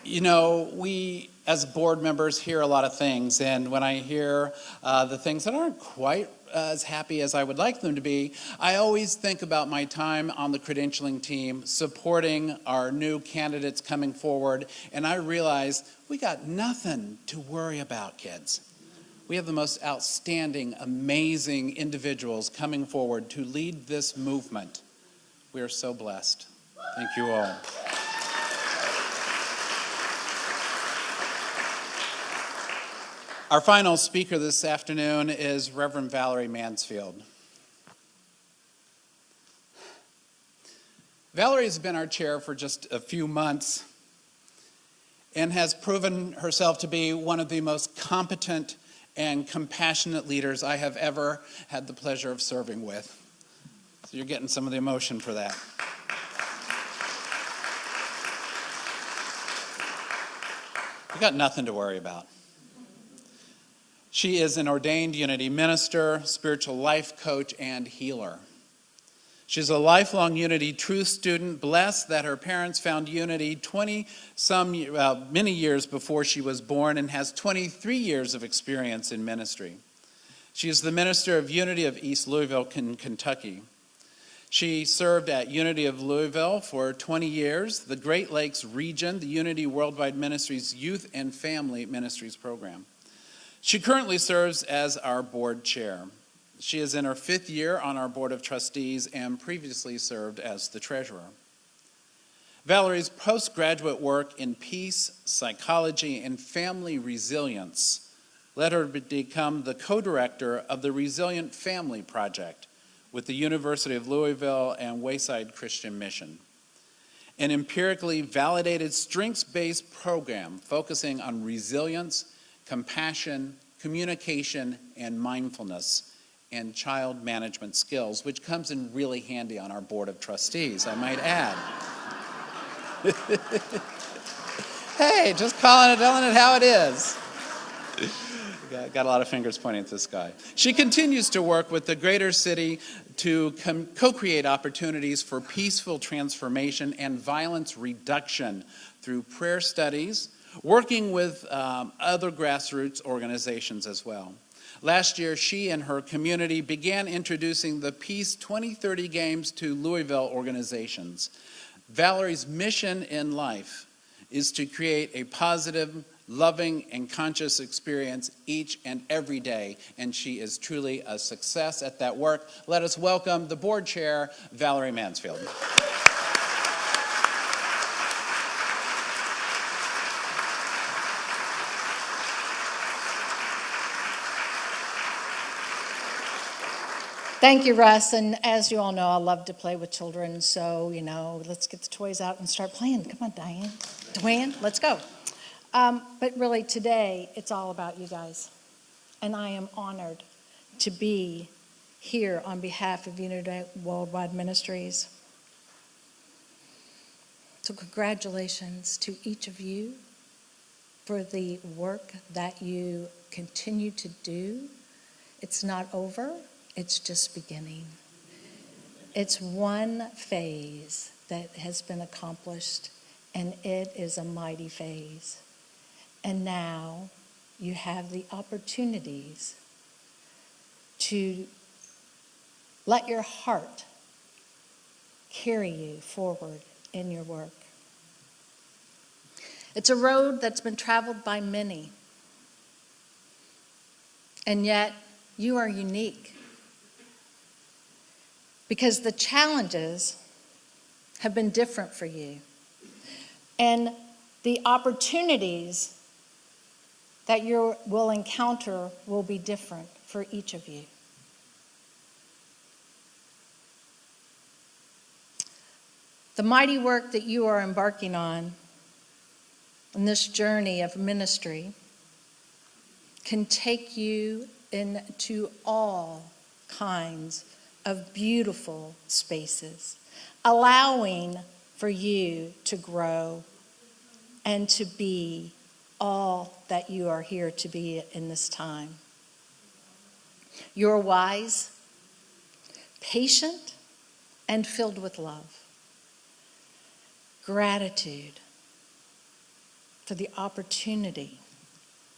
You know, we as board members hear a lot of things, and when I hear the things that aren't quite as happy as I would like them to be, I always think about my time on the credentialing team, supporting our new candidates coming forward, and I realize we got nothing to worry about, kids. We have the most outstanding, amazing individuals coming forward to lead this movement. We are so blessed. Thank you all. Our final speaker this afternoon is Reverend Valerie Mansfield. Valerie has been our chair for just a few months and has proven herself to be one of the most competent and compassionate leaders I have ever had the pleasure of serving with. So you're getting some of the emotion for that. You got nothing to worry about. She is an ordained Unity minister, spiritual life coach, and healer. She's a lifelong Unity truth student, blessed that her parents found Unity many years before she was born, and has 23 years of experience in ministry. She is the minister of Unity of East Louisville, Kentucky. She served at Unity of Louisville for 20 years, the Great Lakes region, the Unity Worldwide Ministries Youth and Family Ministries program. She currently serves as our board chair. She is in her 5th year on our board of trustees and previously served as the treasurer. Valerie's postgraduate work in peace, psychology, and family resilience led her to become the co-director of the Resilient Family Project with the University of Louisville and Wayside Christian Mission, an empirically validated strengths-based program focusing on resilience, compassion, communication, and mindfulness, and child management skills, which comes in really handy on our board of trustees, I might add. Hey, just telling it how it is. Got a lot of fingers pointing at this guy. She continues to work with the greater city to co-create opportunities for peaceful transformation and violence reduction through prayer studies, working with other grassroots organizations as well. Last year, she and her community began introducing the Peace 2030 Games to Louisville organizations. Valerie's mission in life is to create a positive, loving, and conscious experience each and every day, and she is truly a success at that work. Let us welcome the board chair, Valerie Mansfield. Thank you, Russ. And as you all know, I love to play with children. So, let's get the toys out and start playing. Come on, Diane. Dwayne, let's go. But really, today, it's all about you guys. And I am honored to be here on behalf of Unity Worldwide Ministries. So congratulations to each of you for the work that you continue to do. It's not over, it's just beginning. It's one phase that has been accomplished, and it is a mighty phase. And now you have the opportunities to let your heart carry you forward in your work. It's a road that's been traveled by many, and yet you are unique because the challenges have been different for you, and the opportunities that you will encounter will be different for each of you. The mighty work that you are embarking on in this journey of ministry can take you into all kinds of beautiful spaces, allowing for you to grow and to be all that you are here to be in this time. You're wise, patient, and filled with love. Gratitude for the opportunity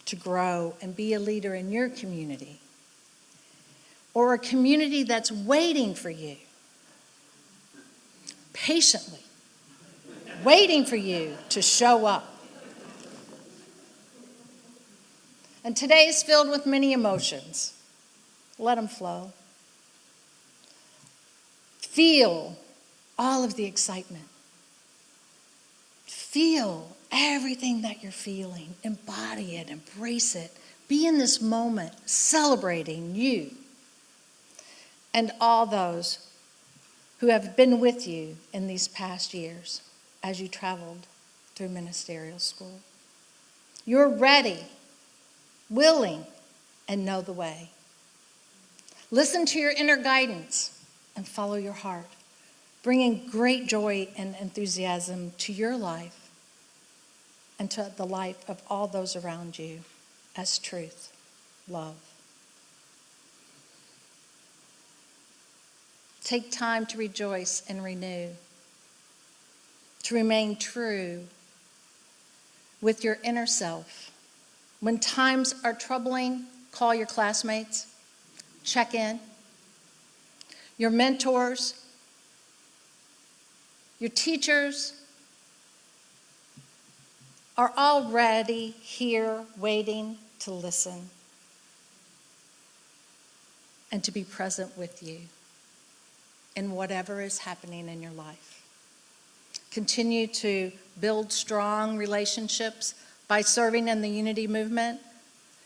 to grow and be a leader in your community, or a community that's waiting for you, patiently waiting for you to show up. And today is filled with many emotions. Let them flow. Feel all of the excitement. Feel everything that you're feeling. Embody it, embrace it. Be in this moment, celebrating you and all those who have been with you in these past years as you traveled through ministerial school. You're ready, willing, and know the way. Listen to your inner guidance and follow your heart, bringing great joy and enthusiasm to your life and to the life of all those around you as truth, love. Take time to rejoice and renew, to remain true with your inner self. When times are troubling, call your classmates, check in. Your mentors, your teachers are already here waiting to listen and to be present with you in whatever is happening in your life. Continue to build strong relationships by serving in the unity movement,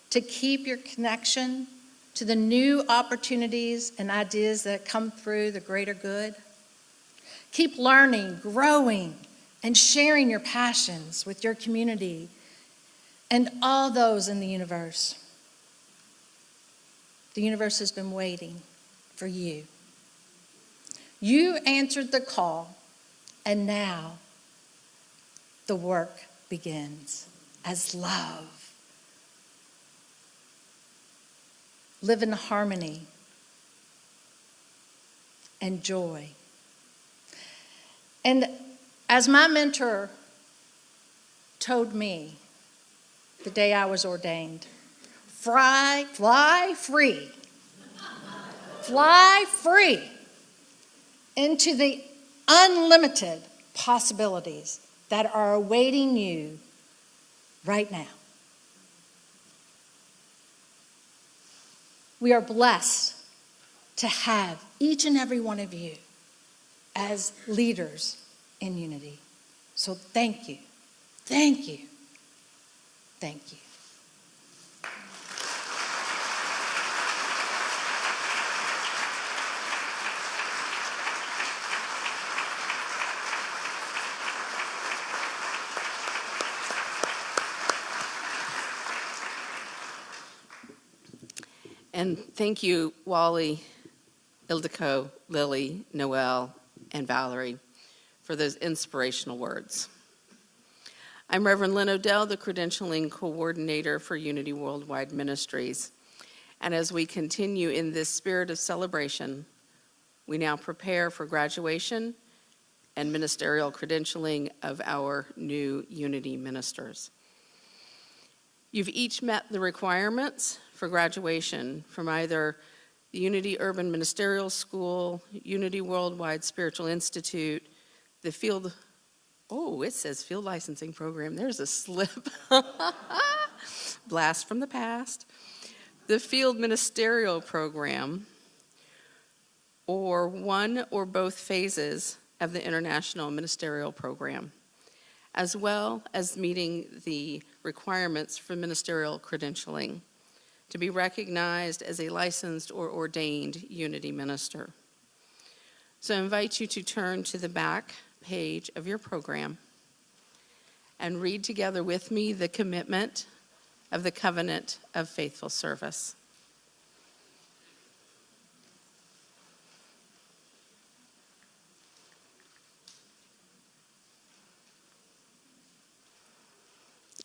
to keep your connection to the new opportunities and ideas that come through the greater good. Keep learning, growing, and sharing your passions with your community and all those in the universe. The universe has been waiting for you. You answered the call, and now the work begins as love. Live in harmony and joy. And as my mentor told me the day I was ordained, fly free. Fly free into the unlimited possibilities that are awaiting you right now. We are blessed to have each and every one of you as leaders in unity. So thank you, thank you, thank you. And thank you, Wally, Ildiko, Lily, Noel, and Valerie, for those inspirational words. I'm Reverend Lynn Odell, the Credentialing Coordinator for Unity Worldwide Ministries. And as we continue in this spirit of celebration, we now prepare for graduation and ministerial credentialing of our new Unity ministers. You've each met the requirements for graduation from either the Unity Urban Ministerial School, Unity Worldwide Spiritual Institute, the Field, oh, it says Field Licensing Program. There's a slip. Blast from the past. The Field Ministerial Program, or one or both phases of the International Ministerial Program, as well as meeting the requirements for ministerial credentialing to be recognized as a licensed or ordained Unity minister. So I invite you to turn to the back page of your program and read together with me the commitment of the Covenant of Faithful Service.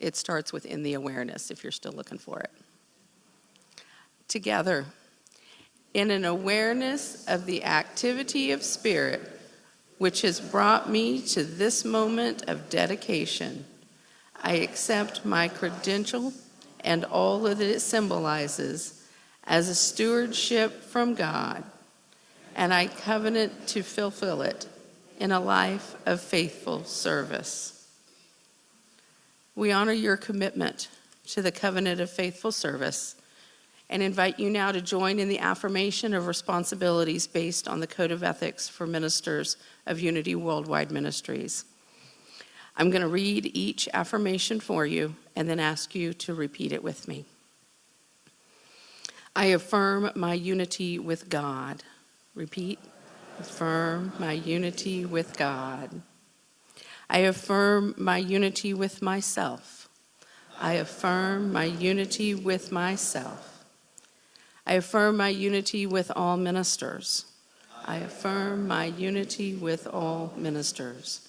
It starts with "in the awareness," if you're still looking for it. Together, in an awareness of the activity of spirit which has brought me to this moment of dedication, I accept my credential and all that it symbolizes as a stewardship from God, and I covenant to fulfill it in a life of faithful service. We honor your commitment to the Covenant of Faithful Service and invite you now to join in the affirmation of responsibilities based on the Code of Ethics for Ministers of Unity Worldwide Ministries. I'm going to read each affirmation for you and then ask you to repeat it with me. I affirm my unity with God. Repeat. Affirm my unity with God. I affirm my unity with myself. I affirm my unity with myself. I affirm my unity with all ministers. I affirm my unity with all ministers.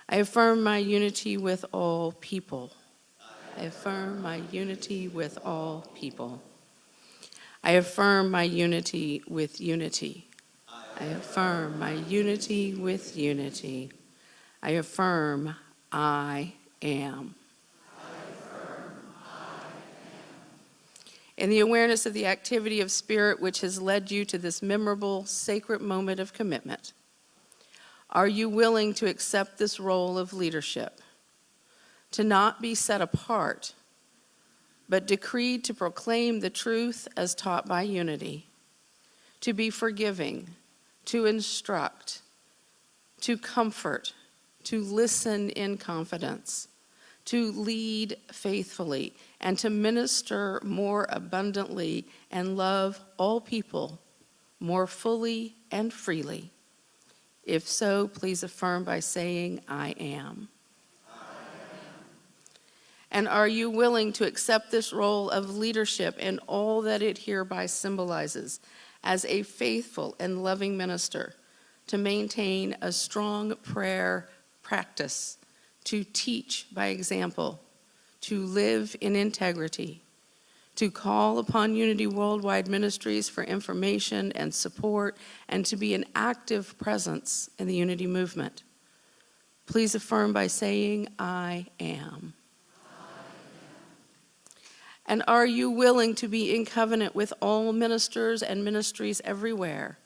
I affirm my unity with all people. I affirm my unity with all people. I affirm my unity with unity. I affirm my unity with unity. I affirm I am. In the awareness of the activity of spirit which has led you to this memorable, sacred moment of commitment, are you willing to accept this role of leadership, to not be set apart, but decreed to proclaim the truth as taught by Unity, to be forgiving, to instruct, to comfort, to listen in confidence, to lead faithfully, and to minister more abundantly and love all people more fully and freely? If so, please affirm by saying, I am. And are you willing to accept this role of leadership and all that it hereby symbolizes as a faithful and loving minister, to maintain a strong prayer practice, to teach by example, to live in integrity, to call upon Unity Worldwide Ministries for information and support, and to be an active presence in the Unity movement? Please affirm by saying, I am. And are you willing to be in covenant with all ministers and ministries everywhere,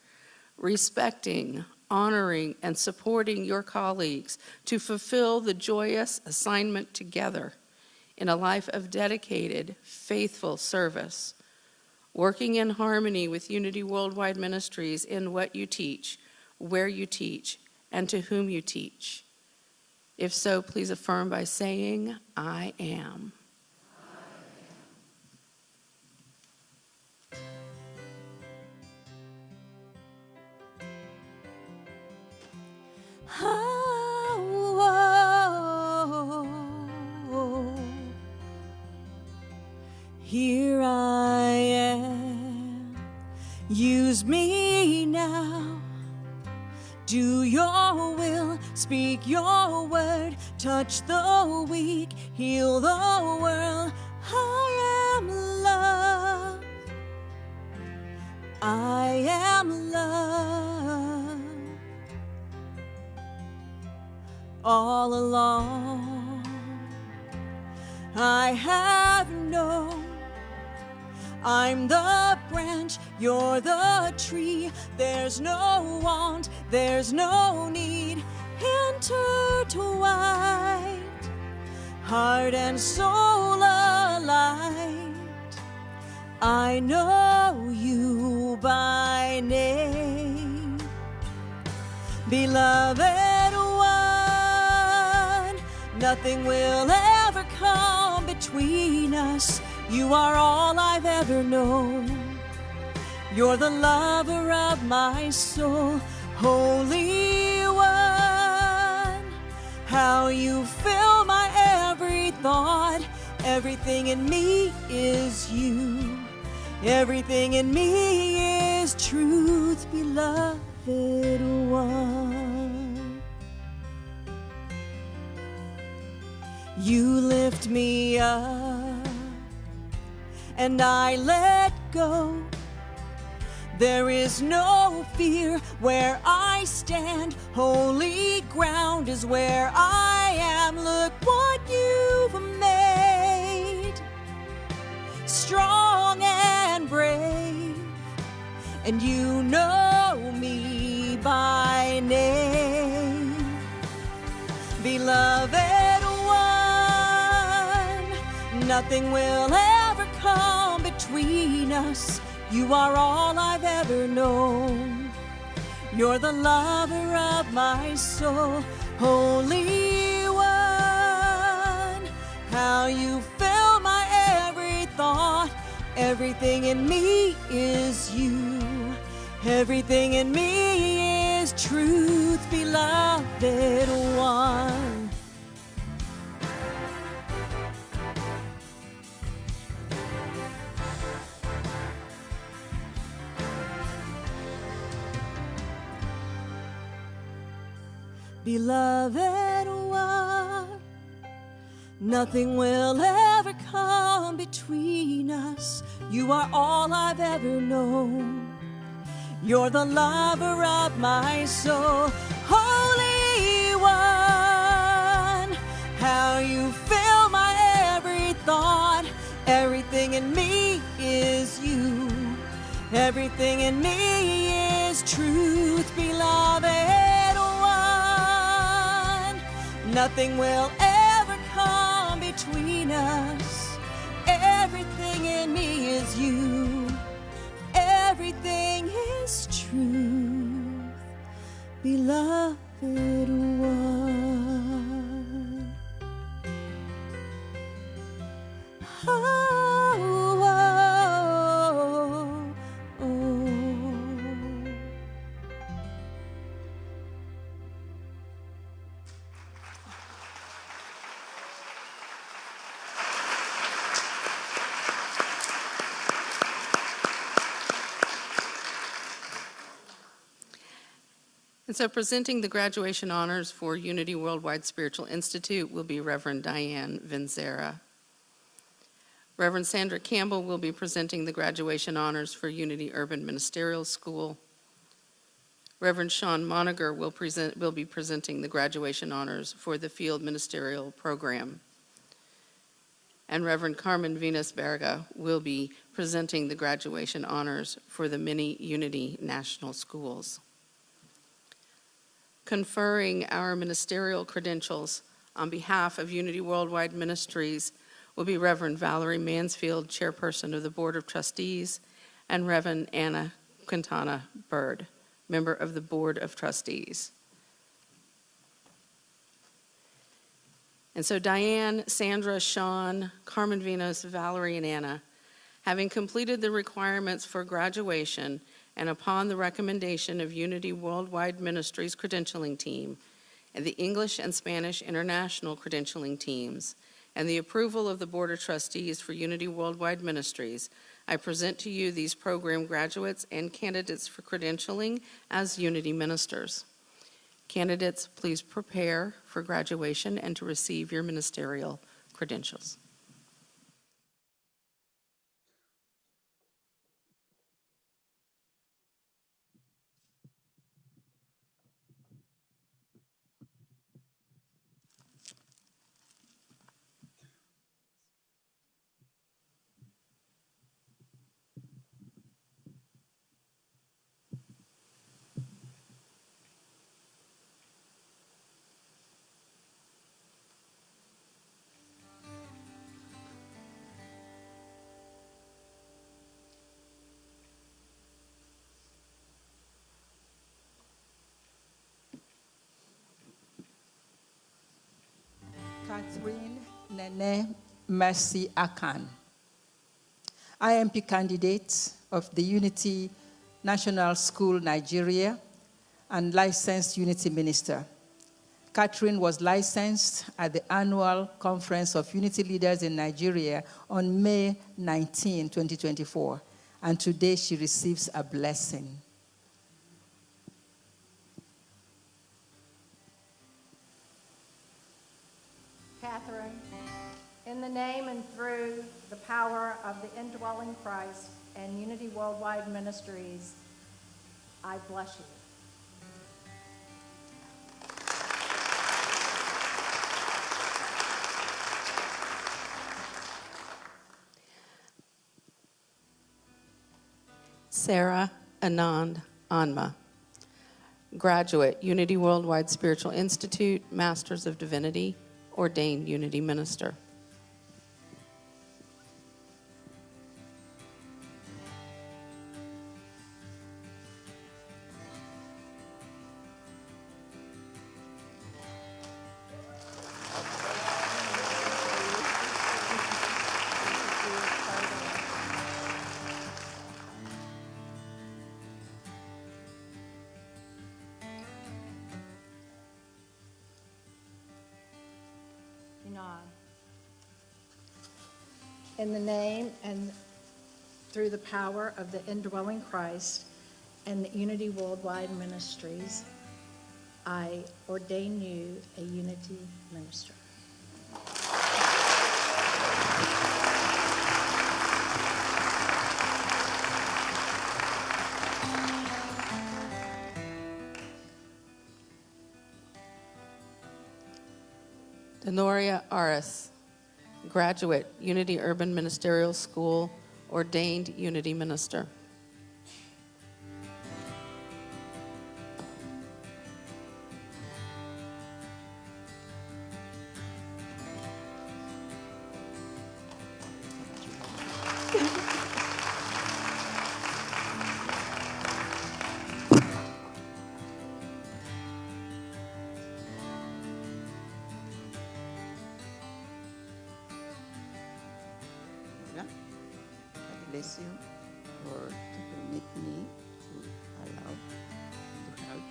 respecting, honoring, and supporting your colleagues to fulfill the joyous assignment together in a life of dedicated, faithful service, working in harmony with Unity Worldwide Ministries in what you teach, where you teach, and to whom you teach? If so, please affirm by saying, I am. Here I am. Use me now. Do your will, speak your word, touch the weak, heal the world. I am love. I am love. All along I have known I'm the branch, you're the tree. There's no want, there's no need. Intertwined, heart and soul aligned. I know you by name, beloved one. Nothing will ever come between us. You are all I've ever known. You're the lover of my soul, Holy One. How you fill my every thought. Everything in me is you. Everything in me is truth, beloved one. You lift me up and I let go. There is no fear where I stand. Holy ground is where I am. Look what you've made. Strong and brave. And you know me by name. Beloved one, nothing will ever come between us. You are all I've ever known. You're the lover of my soul, Holy One. How you fill my every thought. Everything in me is you. Everything in me is truth, beloved one. Beloved one, nothing will ever come between us. You are all I've ever known. You're the lover of my soul, Holy One. How you fill my every thought. Everything in me is you. Everything in me is truth, beloved one. Nothing will ever come between us. Everything in me is you. Everything is truth, beloved one. Oh, oh, oh. And so presenting the graduation honors for Unity Worldwide Spiritual Institute will be Reverend Diane Venzera. Reverend Sandra Campbell will be presenting the graduation honors for Unity Urban Ministerial School. Reverend Sean Moniger will be presenting the graduation honors for the Field Ministerial Program. And Reverend Carmen Venus Berga will be presenting the graduation honors for the Mini Unity National Schools. Conferring our ministerial credentials on behalf of Unity Worldwide Ministries will be Reverend Valerie Mansfield, Chairperson of the Board of Trustees, and Reverend Anna Quintana Bird, member of the Board of Trustees. And so Diane, Sandra, Sean, Carmen Venus, Valerie, and Anna, having completed the requirements for graduation and upon the recommendation of Unity Worldwide Ministries credentialing team and the English and Spanish international credentialing teams and the approval of the Board of Trustees for Unity Worldwide Ministries, I present to you these program graduates and candidates for credentialing as Unity ministers. Candidates, please prepare for graduation and to receive your ministerial credentials. Catherine Nene Mercy Akan, IMP candidate of the Unity National School, Nigeria, and licensed Unity minister. Catherine was licensed at the annual Conference of Unity Leaders in Nigeria on May 19, 2024, and today she receives a blessing. Catherine, in the name and through the power of the indwelling Christ and Unity Worldwide Ministries, I bless you. Sarah Anand Anma, graduate, Unity Worldwide Spiritual Institute, Masters of Divinity, ordained Unity minister. In the name and through the power of the indwelling Christ and the Unity Worldwide Ministries, I ordain you a Unity minister. Denoria Aris, graduate, Unity Urban Ministerial School, ordained Unity minister. Bless you for to permit me to allow to help.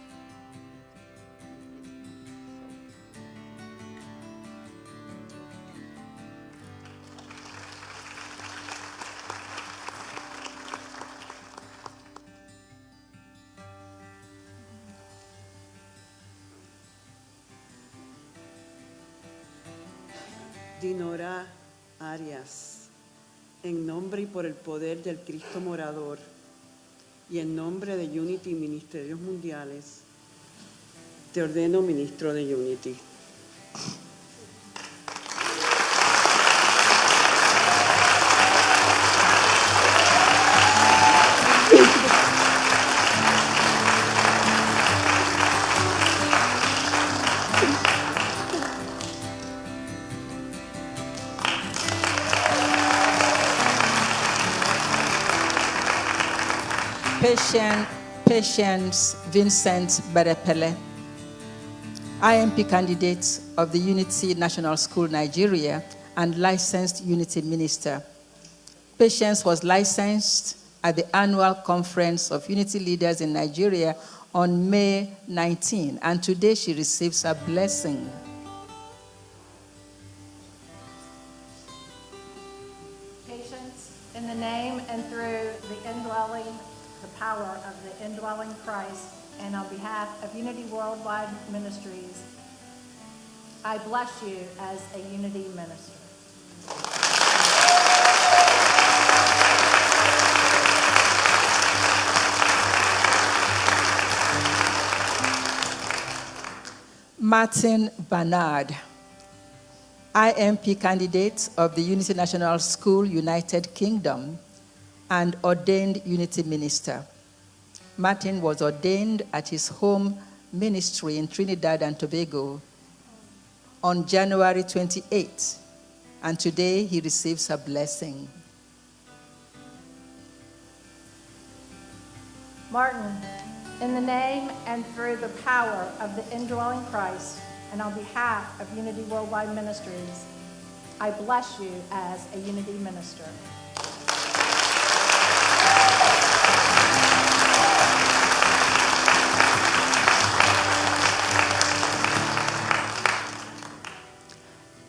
Dinora Arias, en nombre y por el poder del Cristo morador y en nombre de Unity Ministerios Mundiales, te ordeno ministro de Unity. Patience Vincent Berepele, IMP candidate of the Unity National School, Nigeria, and licensed Unity minister. Patience was licensed at the annual Conference of Unity Leaders in Nigeria on May 19, and today she receives a blessing. Patience, in the the name and through the indwelling, the power of the indwelling Christ, and on behalf of Unity Worldwide Ministries, I bless you as a Unity minister. Martin Bernard, IMP candidate of the Unity National School, United Kingdom, and ordained Unity minister. Martin was ordained at his home ministry in Trinidad and Tobago on January 28th, and today he receives a blessing. Martin, in the name and through the power of the indwelling Christ, and on behalf of Unity Worldwide Ministries, I bless you as a Unity minister.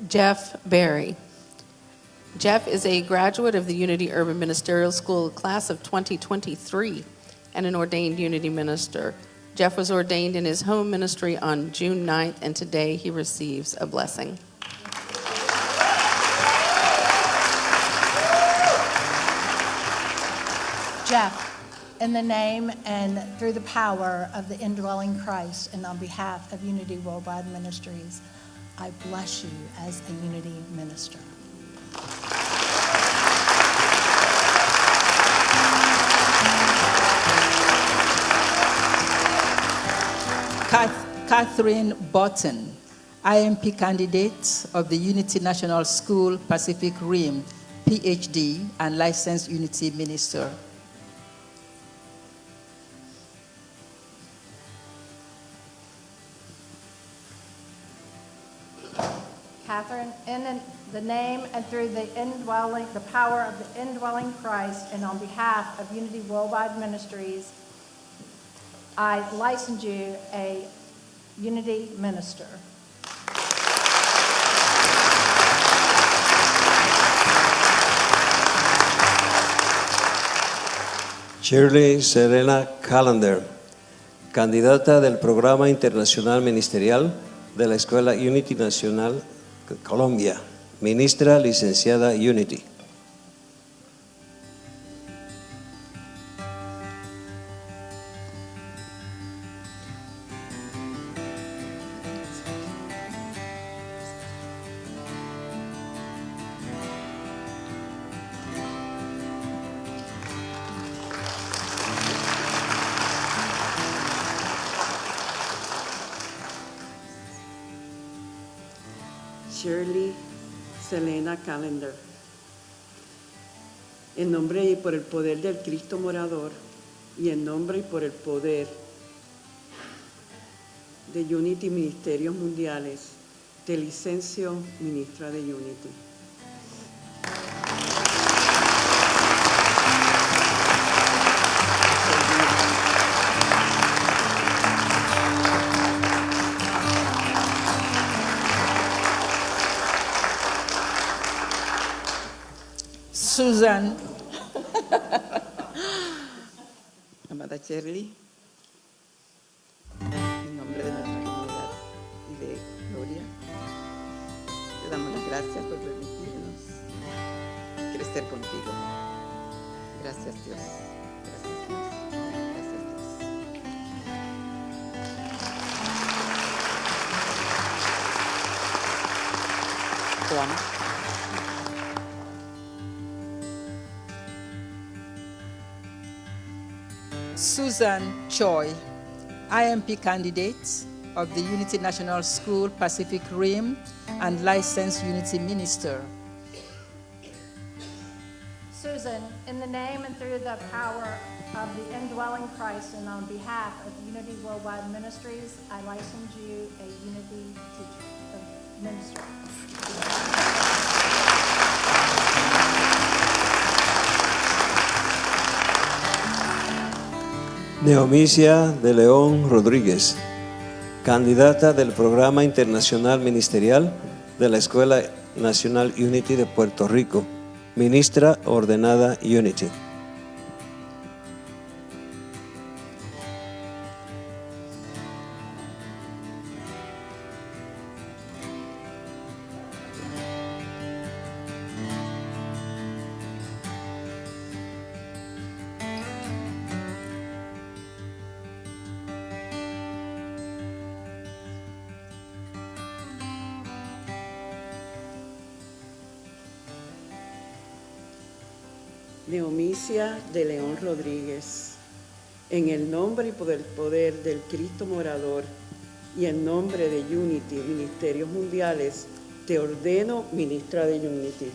Jeff Berry. Jeff is a graduate of the Unity Urban Ministerial School class of 2023 and an ordained Unity minister. Jeff was ordained in his home ministry on June 9th, and today he receives a blessing. Jeff, in the name and through the power of the indwelling Christ, and on behalf of Unity Worldwide Ministries, I bless you as a Unity minister. Catherine Button, IMP candidate of the Unity National School, Pacific Rim, PhD, and licensed Unity minister. Catherine, in the name and through the power of the indwelling Christ, and on behalf of Unity Worldwide Ministries, I license you a Unity minister. Shirley Serena Callender, candidata del Programa Internacional Ministerial de la Escuela Unity Nacional Colombia, ministra licenciada Unity. Shirley Selena Callender. En nombre y por el poder del Cristo morador, y en nombre y por el poder de Unity Ministerios Mundiales, te licencio ministra de Unity. Susan. Amada Shirley, en nombre de nuestra comunidad y de Gloria, te damos las gracias por permitirnos crecer contigo. Gracias, Dios. Gracias, Dios. Gracias, Dios. Te amo. Susan Choi, IMP candidate of the Unity National School, Pacific Rim, and licensed Unity minister. Susan, in the name and through the power of the indwelling Christ, and on behalf of Unity Worldwide Ministries, I license you a Unity minister. Neomicia de León Rodríguez, candidata del Programa Internacional Ministerial de la Escuela Nacional Unity de Puerto Rico, ministra ordenada Unity. Neomicia de León Rodríguez, en el nombre y por el poder del Cristo morador y en nombre de Unity, Ministerios Mundiales, te ordeno ministra de Unity.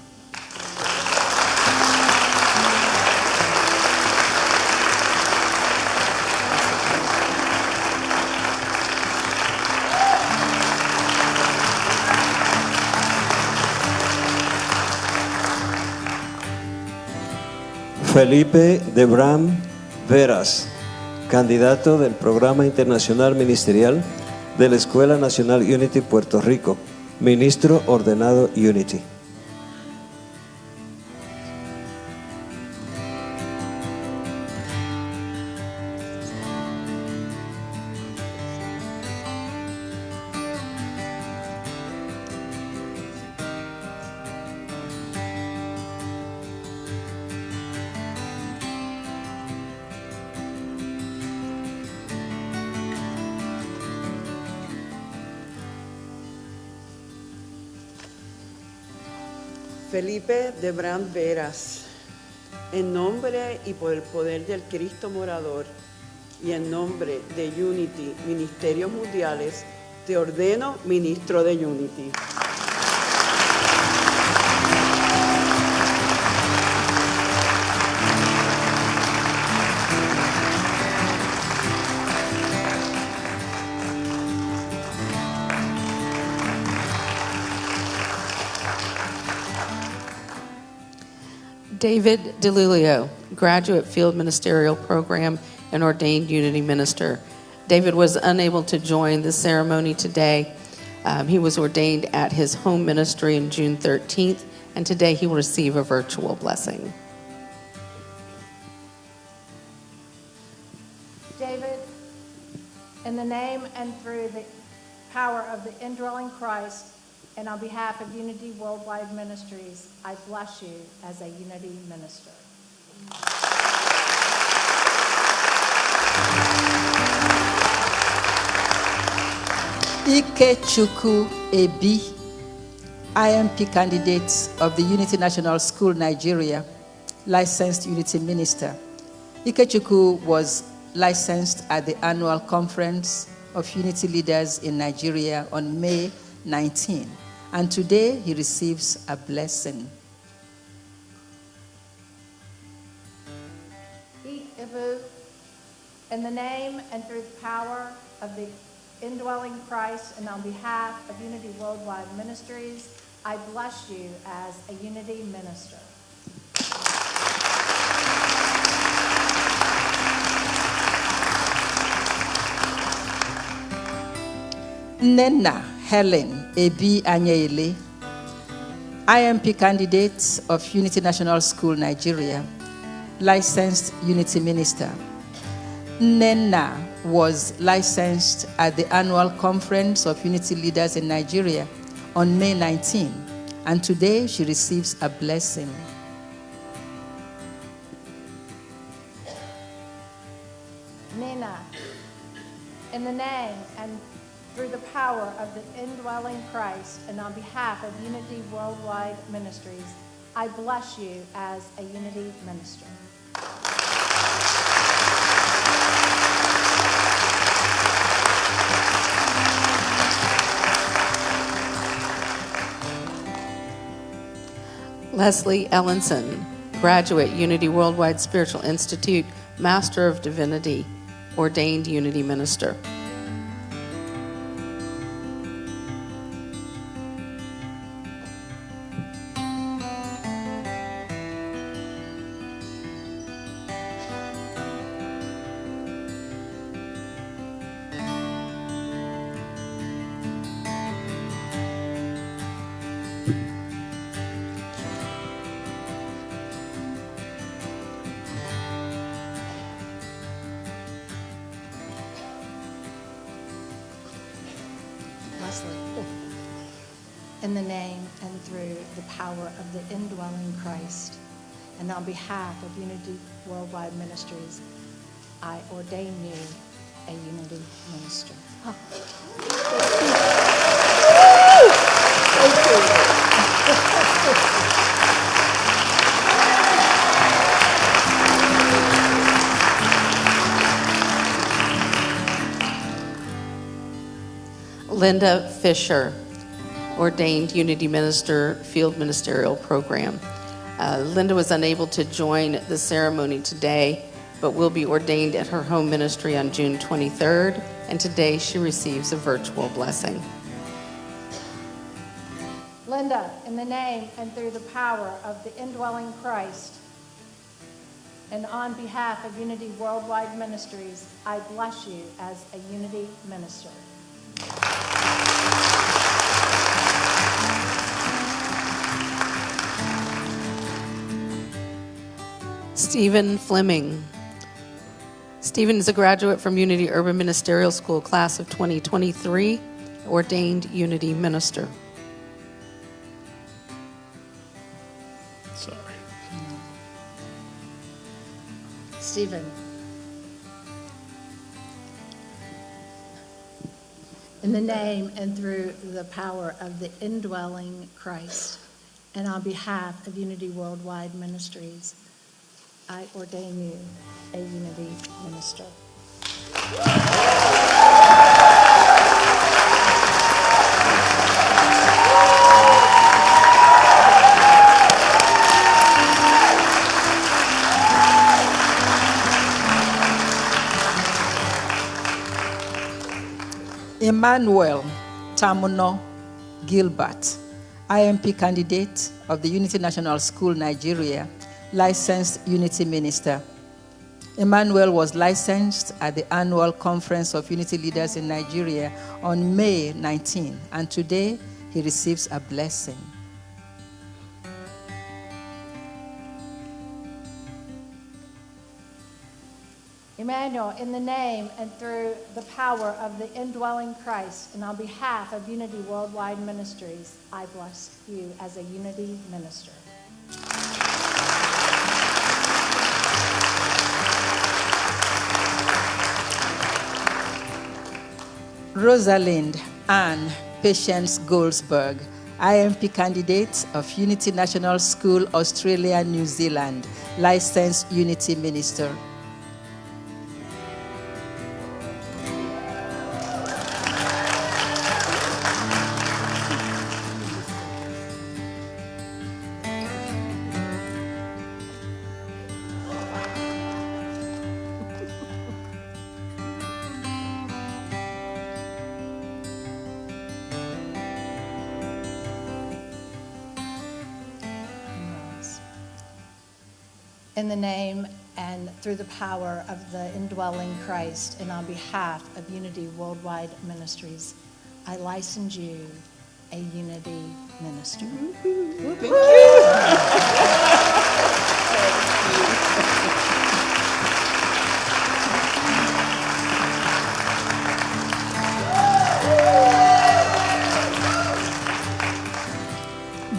Felipe Debram Veras, candidato del Programa Internacional Ministerial de la Escuela Nacional Unity Puerto Rico, ministro ordenado Unity. Felipe de Brand Veras, en nombre y por el poder del Cristo morador y en nombre de Unity, Ministerios Mundiales, te ordeno ministro de Unity. David DeLulio, Graduate Field Ministerial Program and ordained Unity Minister. David was unable to join the ceremony today. He was ordained at his home ministry on June 13th, and today he will receive a virtual blessing. David, in the name and through the power of the indwelling Christ, and on behalf of Unity Worldwide Ministries, I bless you as a Unity minister. Ikechukwu Ebi, IMP candidate of the Unity National School, Nigeria, licensed Unity minister. Ikechukwu was licensed at the annual conference of Unity leaders in Nigeria on May 19, and today he receives a blessing. Ibu, in the name and through the power of the indwelling Christ and on behalf of Unity Worldwide Ministries, I bless you as a Unity minister. Nena Helen Ebi Anyele, IMP candidate of Unity National School, Nigeria, licensed Unity minister. Nena was licensed at the annual conference of Unity leaders in Nigeria on May 19, and today she receives a blessing. Nina, in the name and through the power of the indwelling Christ and on behalf of Unity Worldwide Ministries, I bless you as a Unity minister. Leslie Ellenson, graduate, Unity Worldwide Spiritual Institute, Master of Divinity, ordained Unity minister. in the name and through the power of the indwelling Christ, and on behalf of Unity Worldwide Ministries, I ordain you a Unity minister. Linda Fisher, ordained Unity Minister, Field Ministerial Program. Linda was unable to join the ceremony today, but will be ordained at her home ministry on June 23rd, and today she receives a virtual blessing. Linda, in the name and through the power of the indwelling Christ, and on behalf of Unity Worldwide Ministries, I bless you as a Unity minister. Stephen Fleming. Stephen is a graduate from Unity Urban Ministerial School, class of 2023, ordained Unity minister. Sorry. Stephen. In the name and through the power of the indwelling Christ, and on behalf of Unity Worldwide Ministries, I ordain you a Unity minister. Emmanuel Tamuno Gilbert, IMP candidate of the Unity National School, Nigeria, licensed Unity minister. Emmanuel was licensed at the annual Conference of Unity Leaders in Nigeria on May 19, and today he receives a blessing. Emmanuel, in the name and through the power of the indwelling Christ, and on behalf of Unity Worldwide Ministries, I bless you as a Unity minister. Rosalind Ann Patience Goldsberg, IMP candidate of Unity National School, Australia, New Zealand, licensed Unity minister. In the name and through the power of the indwelling Christ, and on behalf of Unity Worldwide Ministries, I license you a Unity minister. Thank you.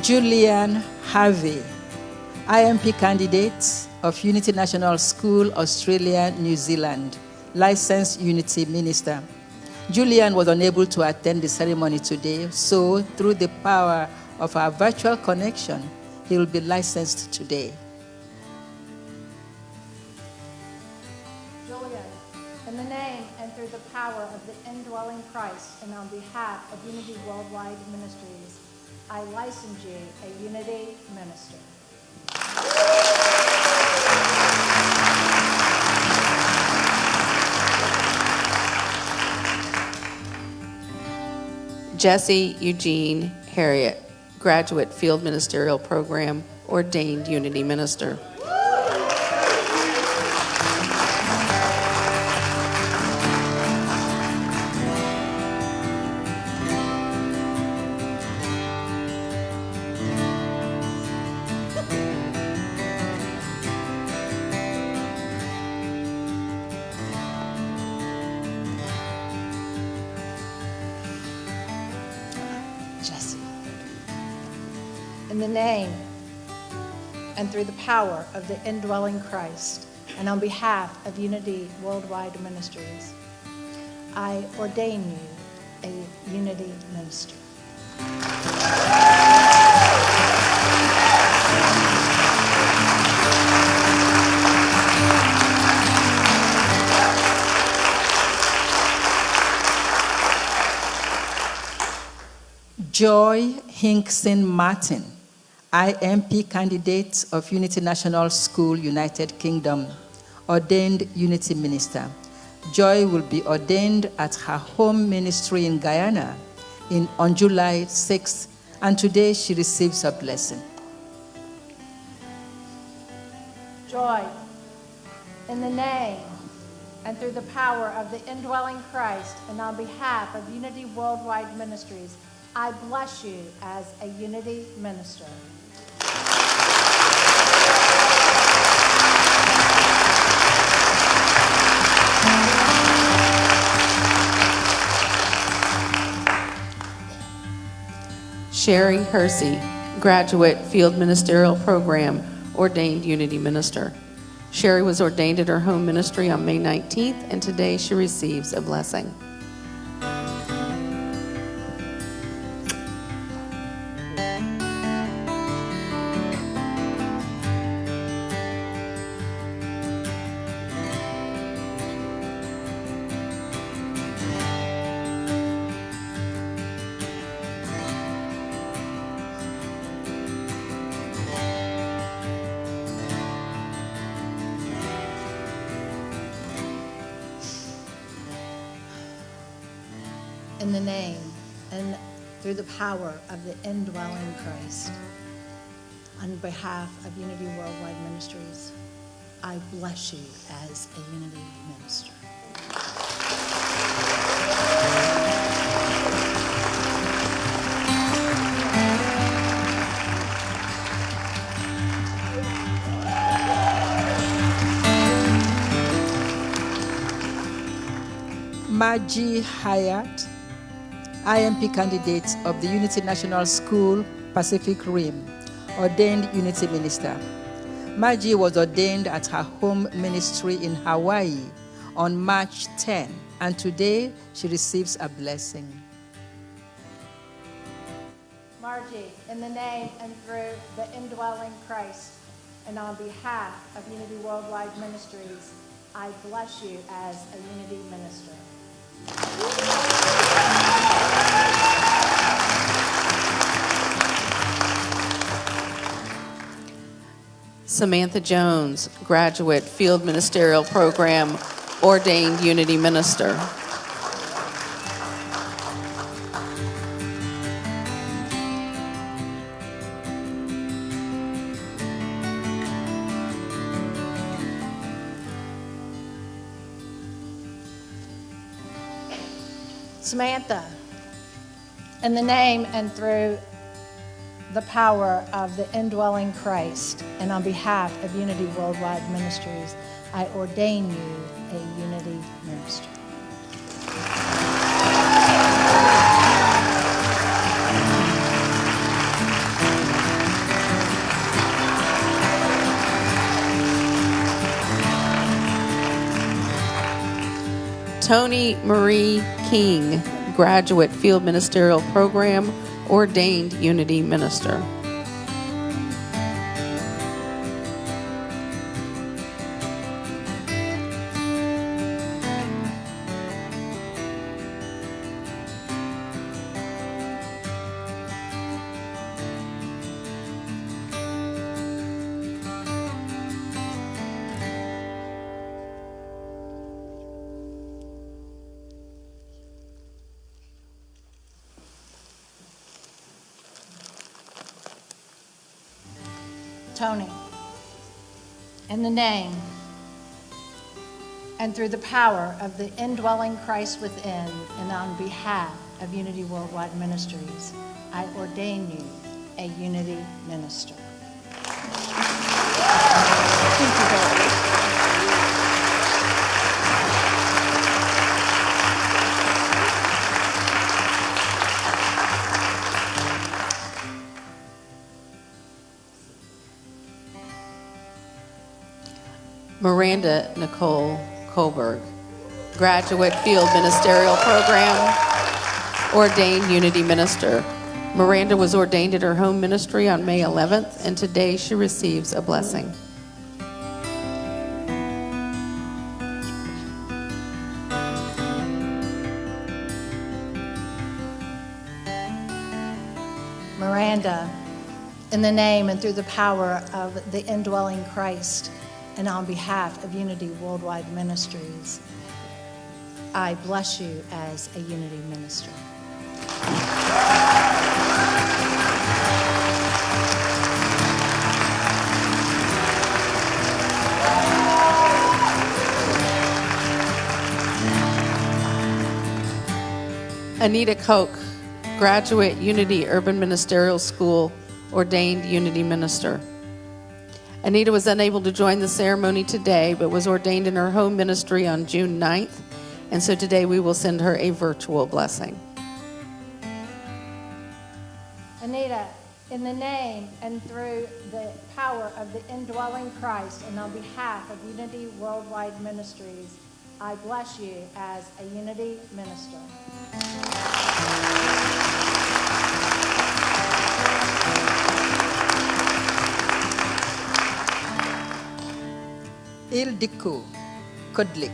Julian Harvey, IMP candidate of Unity National School, Australia, New Zealand, licensed Unity minister. Julian was unable to attend the ceremony today, so through the power of our virtual connection, he will be licensed today. Julian, in the name and through the power of the indwelling Christ, and on behalf of Unity Worldwide Ministries, I license you a Unity minister. Jesse Eugene Harriet, graduate Field Ministerial Program, ordained Unity minister. Jesse. in the name and through the power of the indwelling Christ, and on behalf of Unity Worldwide Ministries, I ordain you a Unity minister. Joy Hinkson Martin, IMP candidate of Unity National School, United Kingdom, ordained Unity minister. Joy will be ordained at her home ministry in Guyana on July 6th, and today she receives a blessing. Joy, in the name and through the power of the indwelling Christ, and on behalf of Unity Worldwide Ministries, I bless you as a Unity minister. Sherry Hersey, graduate Field Ministerial Program, ordained Unity Minister. Sherry was ordained at her home ministry on May 19th, and today she receives a blessing. In the name and through the power of the indwelling Christ, on behalf of Unity Worldwide Ministries, I bless you as a Unity minister. Margie Hyatt, IMP candidate of the Unity National School, Pacific Rim, ordained Unity minister. Margie was ordained at her home ministry in Hawaii on March 10, and today she receives a blessing. Margie, in the name and through the indwelling Christ, and on behalf of Unity Worldwide Ministries, I bless you as a Unity minister. Samantha Jones, graduate Field Ministerial Program, ordained Unity Minister. Samantha, in the name and through the power of the indwelling Christ, and on behalf of Unity Worldwide Ministries, I ordain you a Unity minister. Tony Marie King, graduate Field Ministerial Program, ordained Unity Minister. Tony, in the name and through the power of the indwelling Christ within, and on behalf of Unity Worldwide Ministries, I ordain you a Unity minister. Thank you, Dorothy. Miranda Nicole Kohlberg, Graduate Field Ministerial Program, ordained Unity Minister. Miranda was ordained at her home ministry on May 11th, and today she receives a blessing. Miranda, in the name and through the power of the indwelling Christ, and on behalf of Unity Worldwide Ministries, I bless you as a Unity minister. Anita Koch, Graduate Unity Urban Ministerial School, ordained Unity Minister. Anita was unable to join the ceremony today, but was ordained in her home ministry on June 9th, and so today we will send her a virtual blessing. Anita, in the name and through the power of the indwelling Christ, and on behalf of Unity Worldwide Ministries, I bless you as a Unity minister. Ildiko Kodlik,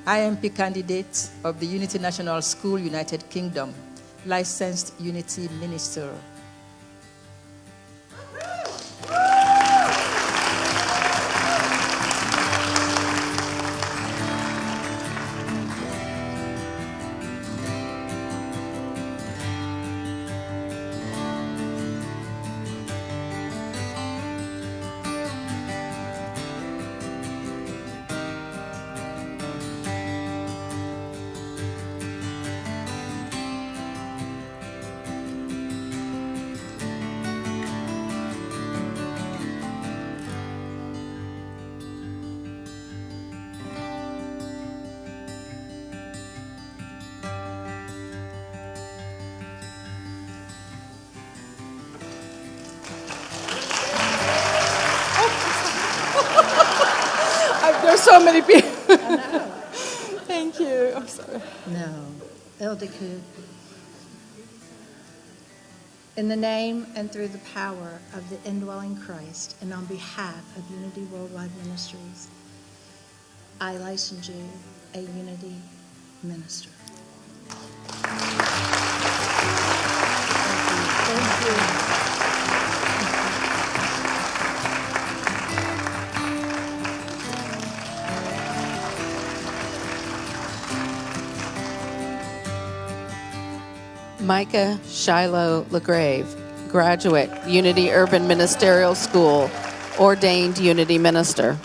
IMP candidate of the Unity National School, United Kingdom, licensed Unity minister. There's so many people. I know. Thank you. I'm sorry. No. Ildiko. In the name and through the power of the indwelling Christ, and on behalf of Unity Worldwide Ministries, I license you a Unity minister. Thank you. Micah Shiloh LaGrave, Graduate, Unity Urban Ministerial School, ordained Unity Minister.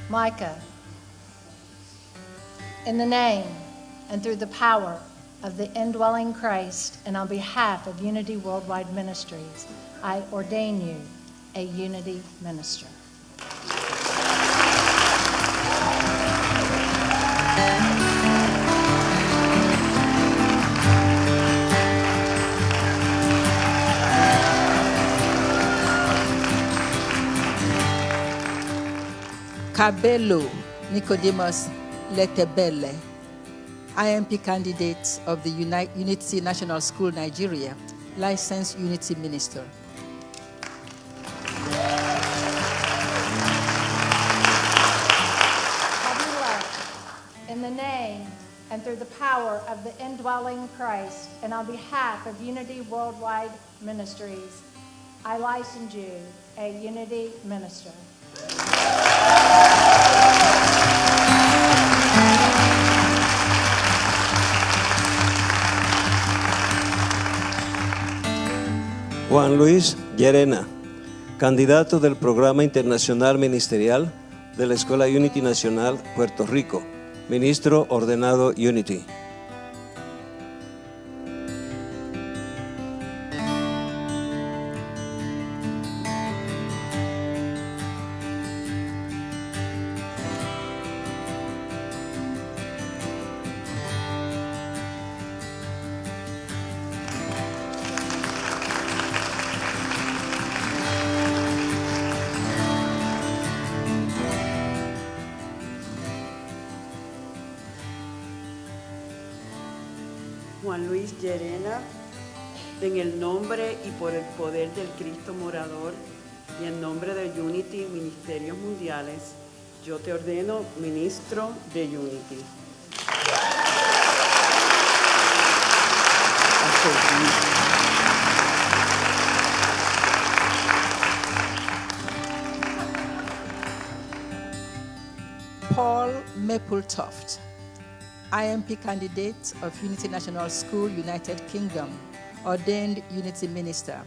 Micah, in the name and through the power of the indwelling Christ, and on behalf of Unity Worldwide Ministries, I ordain you a Unity minister. Kabelo Nicodemus Letebele, IMP candidate of the Unity National School, Nigeria, licensed Unity minister. In the name and through the power of the indwelling Christ, and on behalf of Unity Worldwide Ministries, I license you a Unity minister. Juan Luis Llerena, candidato del Programa Internacional Ministerial de la Escuela Unity Nacional Puerto Rico, ministro ordenado Unity. Juan Luis Llerena, en el nombre y por el poder del Cristo morador y en nombre de Unity Ministerios Mundiales, yo te ordeno ministro de Unity. Paul Mappletoft, IMP candidate of Unity National School, United Kingdom, ordained Unity minister.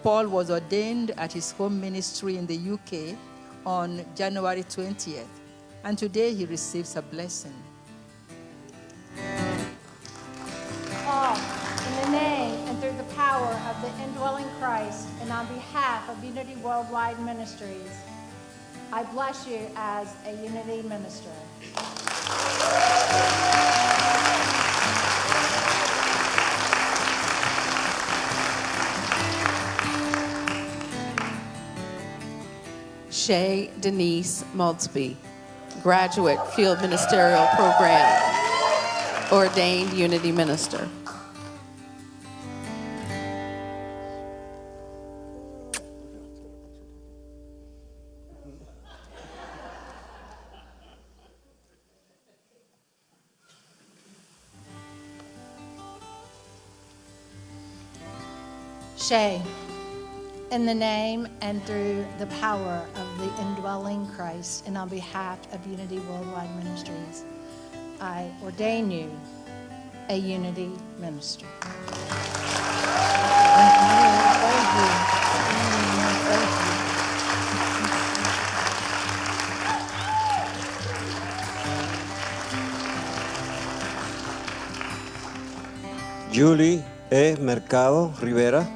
Paul was ordained at his home ministry in the UK on January 20th, and today he receives a blessing. Paul, in the name and through the power of the indwelling Christ and on behalf of Unity Worldwide Ministries, I bless you as a Unity minister. Shay Denise Maldsby, graduate Field Ministerial Program, ordained Unity minister. Shay, in the name and through the power of the indwelling Christ and on behalf of Unity Worldwide Ministries, I ordain you a Unity minister. Julie E. Mercado Rivera,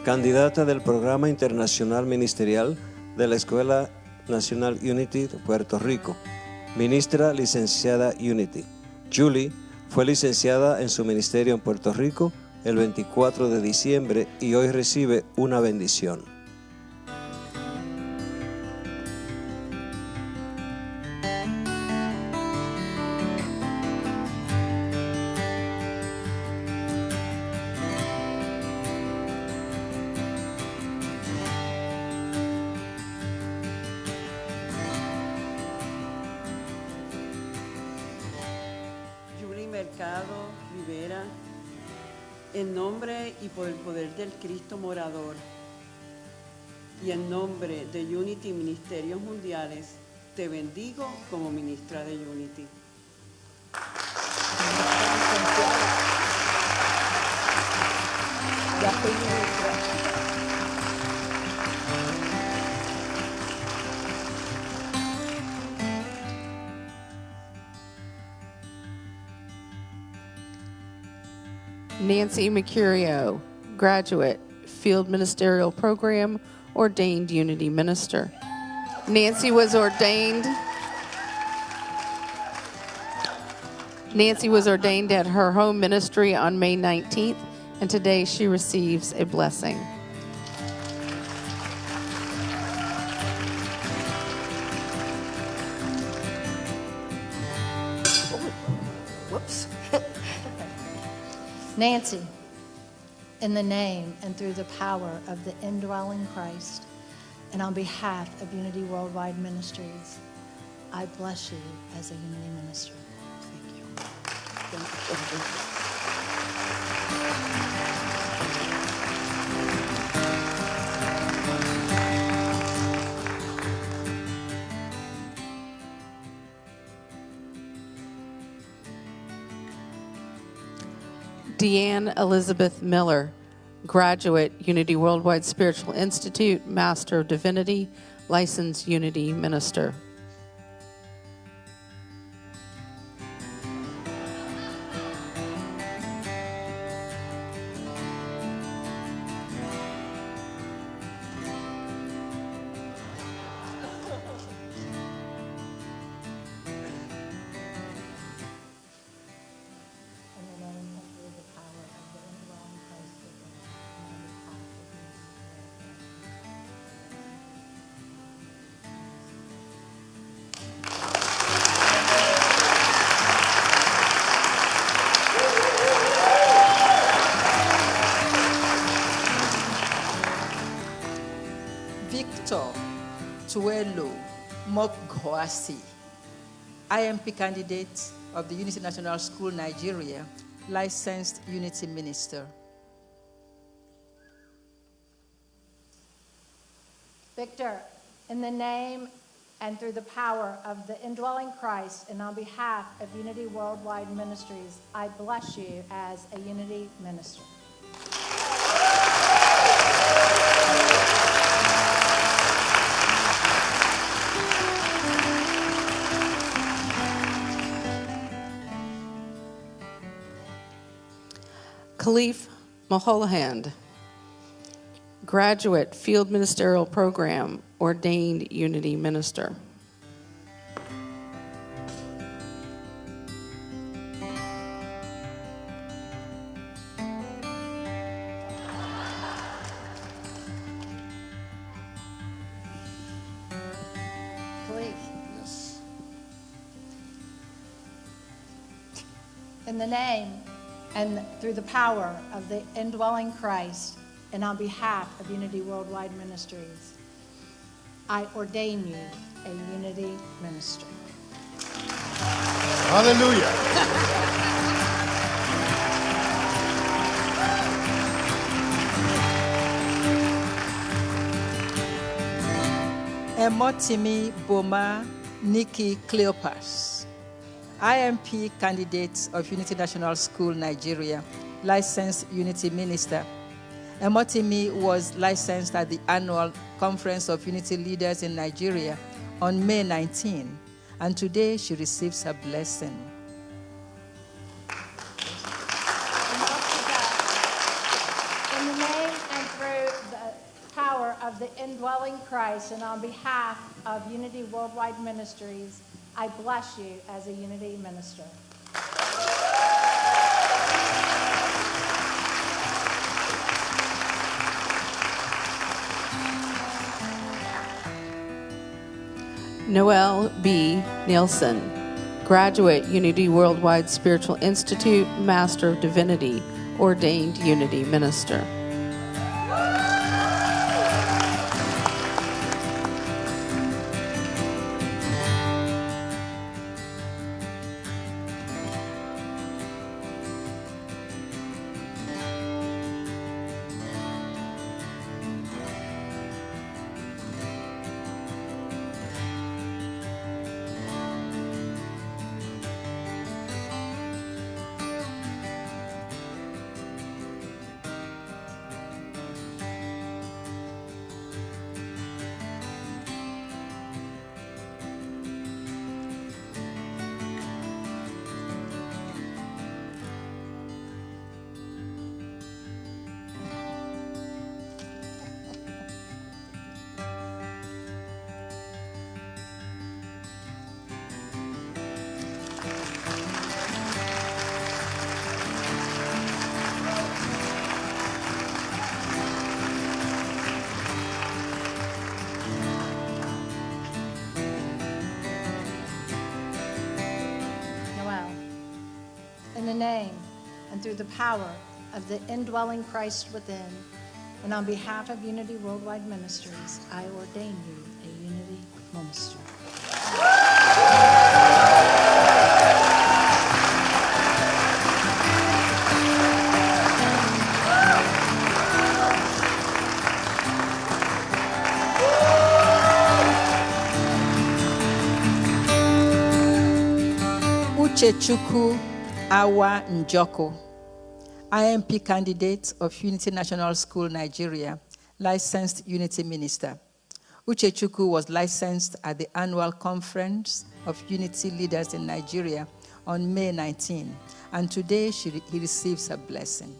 candidata del Programa Internacional Ministerial de la Escuela Nacional Unity de Puerto Rico, ministra licenciada Unity. Julie fue licenciada en su ministerio en Puerto Rico el 24 de diciembre y hoy recibe una bendición. Mercado Rivera, en nombre y por el poder del Cristo morador y en nombre de Unity Ministerios Mundiales, te bendigo como ministra de Unity. Nancy Mercurio, graduate, Field Ministerial Program, ordained Unity minister. Nancy was ordained at her home ministry on May 19th, and today she receives a blessing. Whoops. Nancy, in the name and through the power of the indwelling Christ, and on behalf of Unity Worldwide Ministries, I bless you as a Unity minister. Thank you. Deanne Elizabeth Miller, graduate, Unity Worldwide Spiritual Institute, Master of Divinity, licensed Unity Minister. Victor Tuelo Mokgoasi, IMP candidate of the Unity National School, Nigeria, licensed Unity Minister. Victor, in the name and through the power of the indwelling Christ and on behalf of Unity Worldwide Ministries, I bless you as a Unity minister. Khalif Maholahan, graduate, Field Ministerial Program, ordained Unity Minister. Please. Yes. In the name and through the power of the indwelling Christ and on behalf of Unity Worldwide Ministries, I ordain you a Unity minister. Hallelujah. Emotimi Boma Nikki Cleopas, IMP candidate of Unity National School, Nigeria, licensed Unity Minister. Emotimi was licensed at the annual Conference of Unity Leaders in Nigeria on May 19, and today she receives her blessing. In the name and through the power of the indwelling Christ and on behalf of Unity Worldwide Ministries, I bless you as a Unity minister. Noel B. Nielsen, graduate, Unity Worldwide Spiritual Institute, Master of Divinity, ordained Unity Minister. Noel, in the name and through the power of the indwelling Christ within, and on behalf of Unity Worldwide Ministries, I ordain you a Unity minister. Uchechukwu Awa Njoko, IMP candidate of Unity National School, Nigeria, licensed Unity minister. Uchechukwu was licensed at the annual conference of Unity leaders in Nigeria on May 19, and today he receives a blessing.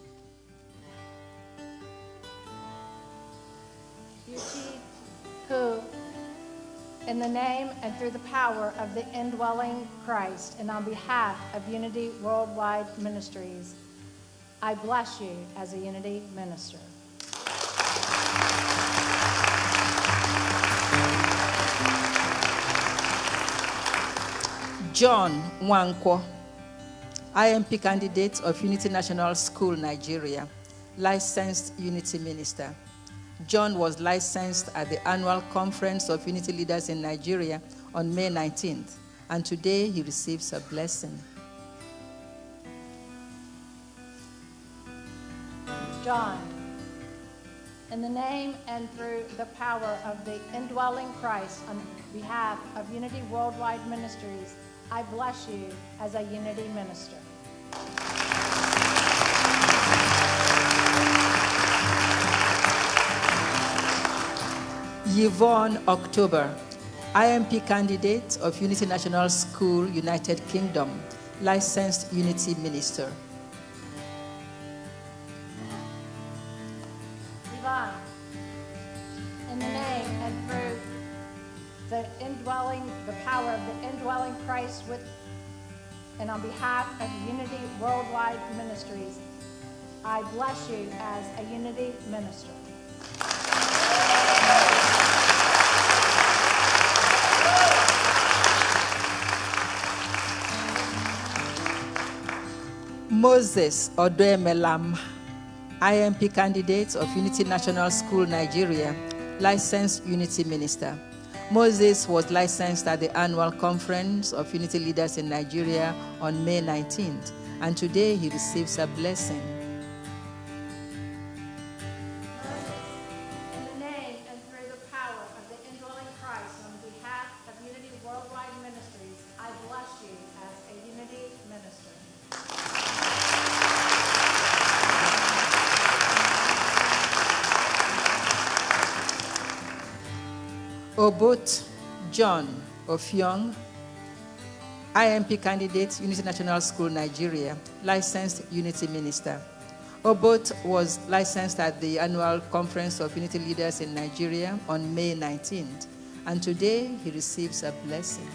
Yuchi, who, in the name and through the power of the indwelling Christ and on behalf of Unity Worldwide Ministries, I bless you as a Unity minister. John Nwankwo, IMP candidate of Unity National School, Nigeria, licensed Unity minister. John was licensed at the annual conference of Unity leaders in Nigeria on May 19th, and today he receives a blessing. John, in the name and through the power of the indwelling Christ on behalf of Unity Worldwide Ministries, I bless you as a Unity minister. Yvonne October, IMP candidate of Unity National School, United Kingdom, licensed Unity minister. Yvonne, in the name and through the power of the indwelling Christ with, and on behalf of Unity Worldwide Ministries, I bless you as a Unity minister. Moses Odoemelam, IMP candidate of Unity National School, Nigeria, licensed Unity minister. Moses was licensed at the annual conference of Unity leaders in Nigeria on May 19th, and today he receives a blessing. In the name and through the power of the indwelling Christ on behalf of Unity Worldwide Ministries, I bless you as a Unity minister. Obot John Ofyong, IMP candidate, Unity National School, Nigeria, licensed Unity minister. Obot was licensed at the annual conference of Unity leaders in Nigeria on May 19th, and today he receives a blessing.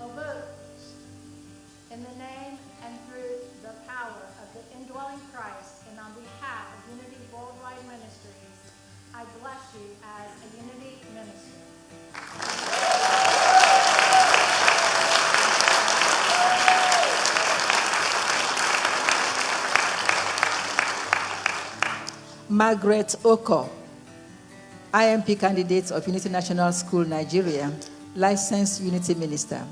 Obot, in the name and through the power of the indwelling Christ and on behalf of Unity Worldwide Ministries, I bless you as a Unity minister. Margaret Oko, IMP candidate of Unity National School, Nigeria, licensed Unity minister.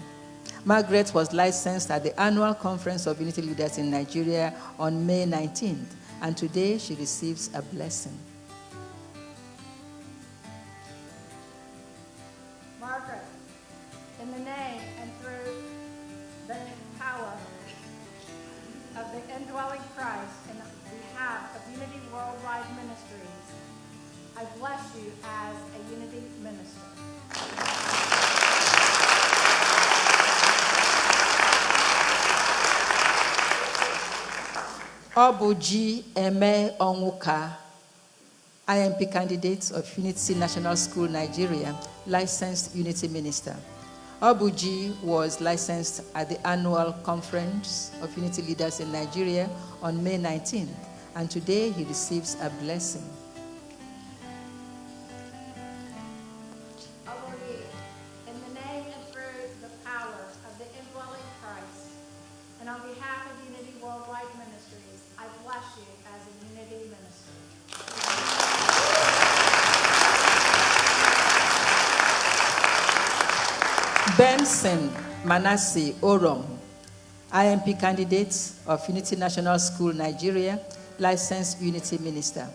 Margaret was licensed at the annual conference of Unity leaders in Nigeria on May 19th, and today she receives a blessing. Margaret, in the name and through the power of the indwelling Christ and on behalf of Unity Worldwide Ministries, I bless you as a Unity minister. Obuji Eme Onwuka, IMP candidate of Unity National School, Nigeria, licensed Unity minister. Obuji was licensed at the annual conference of Unity leaders in Nigeria on May 19th, and today he receives a blessing. In the name and through the power of the indwelling Christ, and on behalf of Unity Worldwide Ministries, I bless you as a Unity minister. Benson Manasseh Orom, IMP candidate of Unity National School, Nigeria, licensed Unity minister.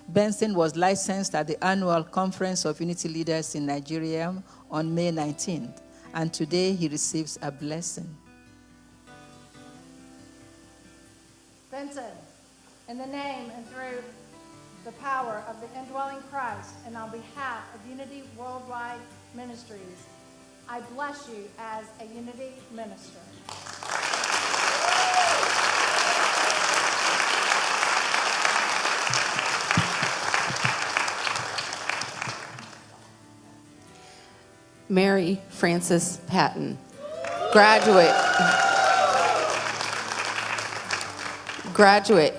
Benson was licensed at the annual conference of Unity leaders in Nigeria on May 19th, and today he receives a blessing. Vincent, in the name and through the power of the indwelling Christ, and on behalf of Unity Worldwide Ministries, I bless you as a Unity minister. Mary Frances Patton, graduate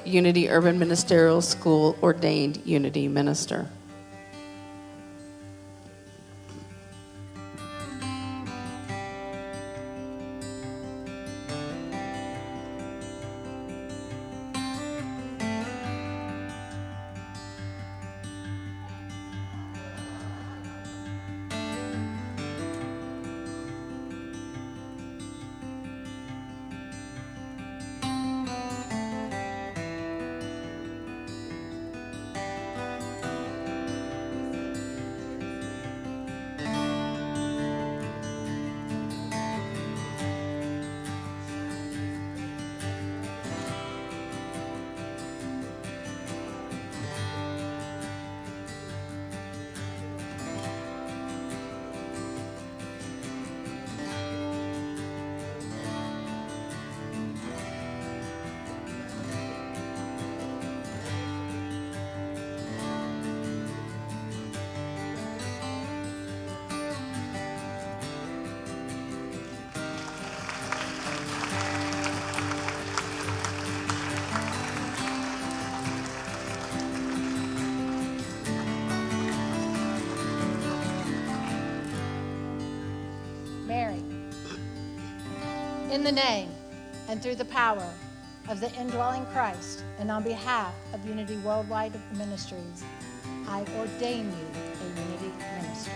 Unity Urban Ministerial School, ordained Unity minister. Mary, in the name and through the power of the indwelling Christ, and on behalf of Unity Worldwide Ministries, I ordain you a Unity minister.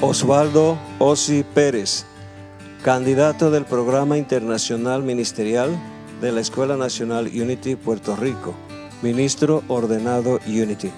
Osvaldo Osi Pérez, candidato del Programa Internacional Ministerial de la Escuela Nacional Unity Puerto Rico, ministro ordenado Unity.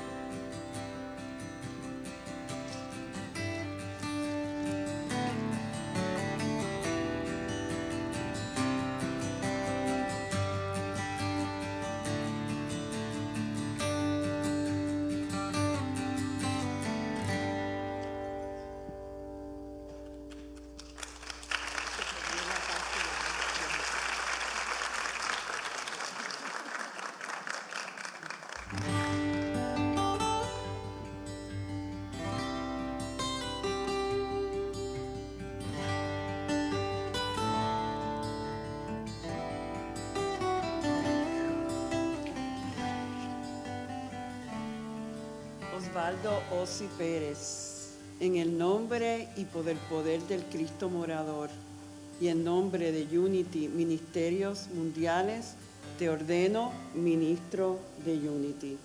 Osvaldo Osi Pérez, en el nombre y por el poder del Cristo morador y en nombre de Unity Ministerios Mundiales, te ordeno ministro de Unity.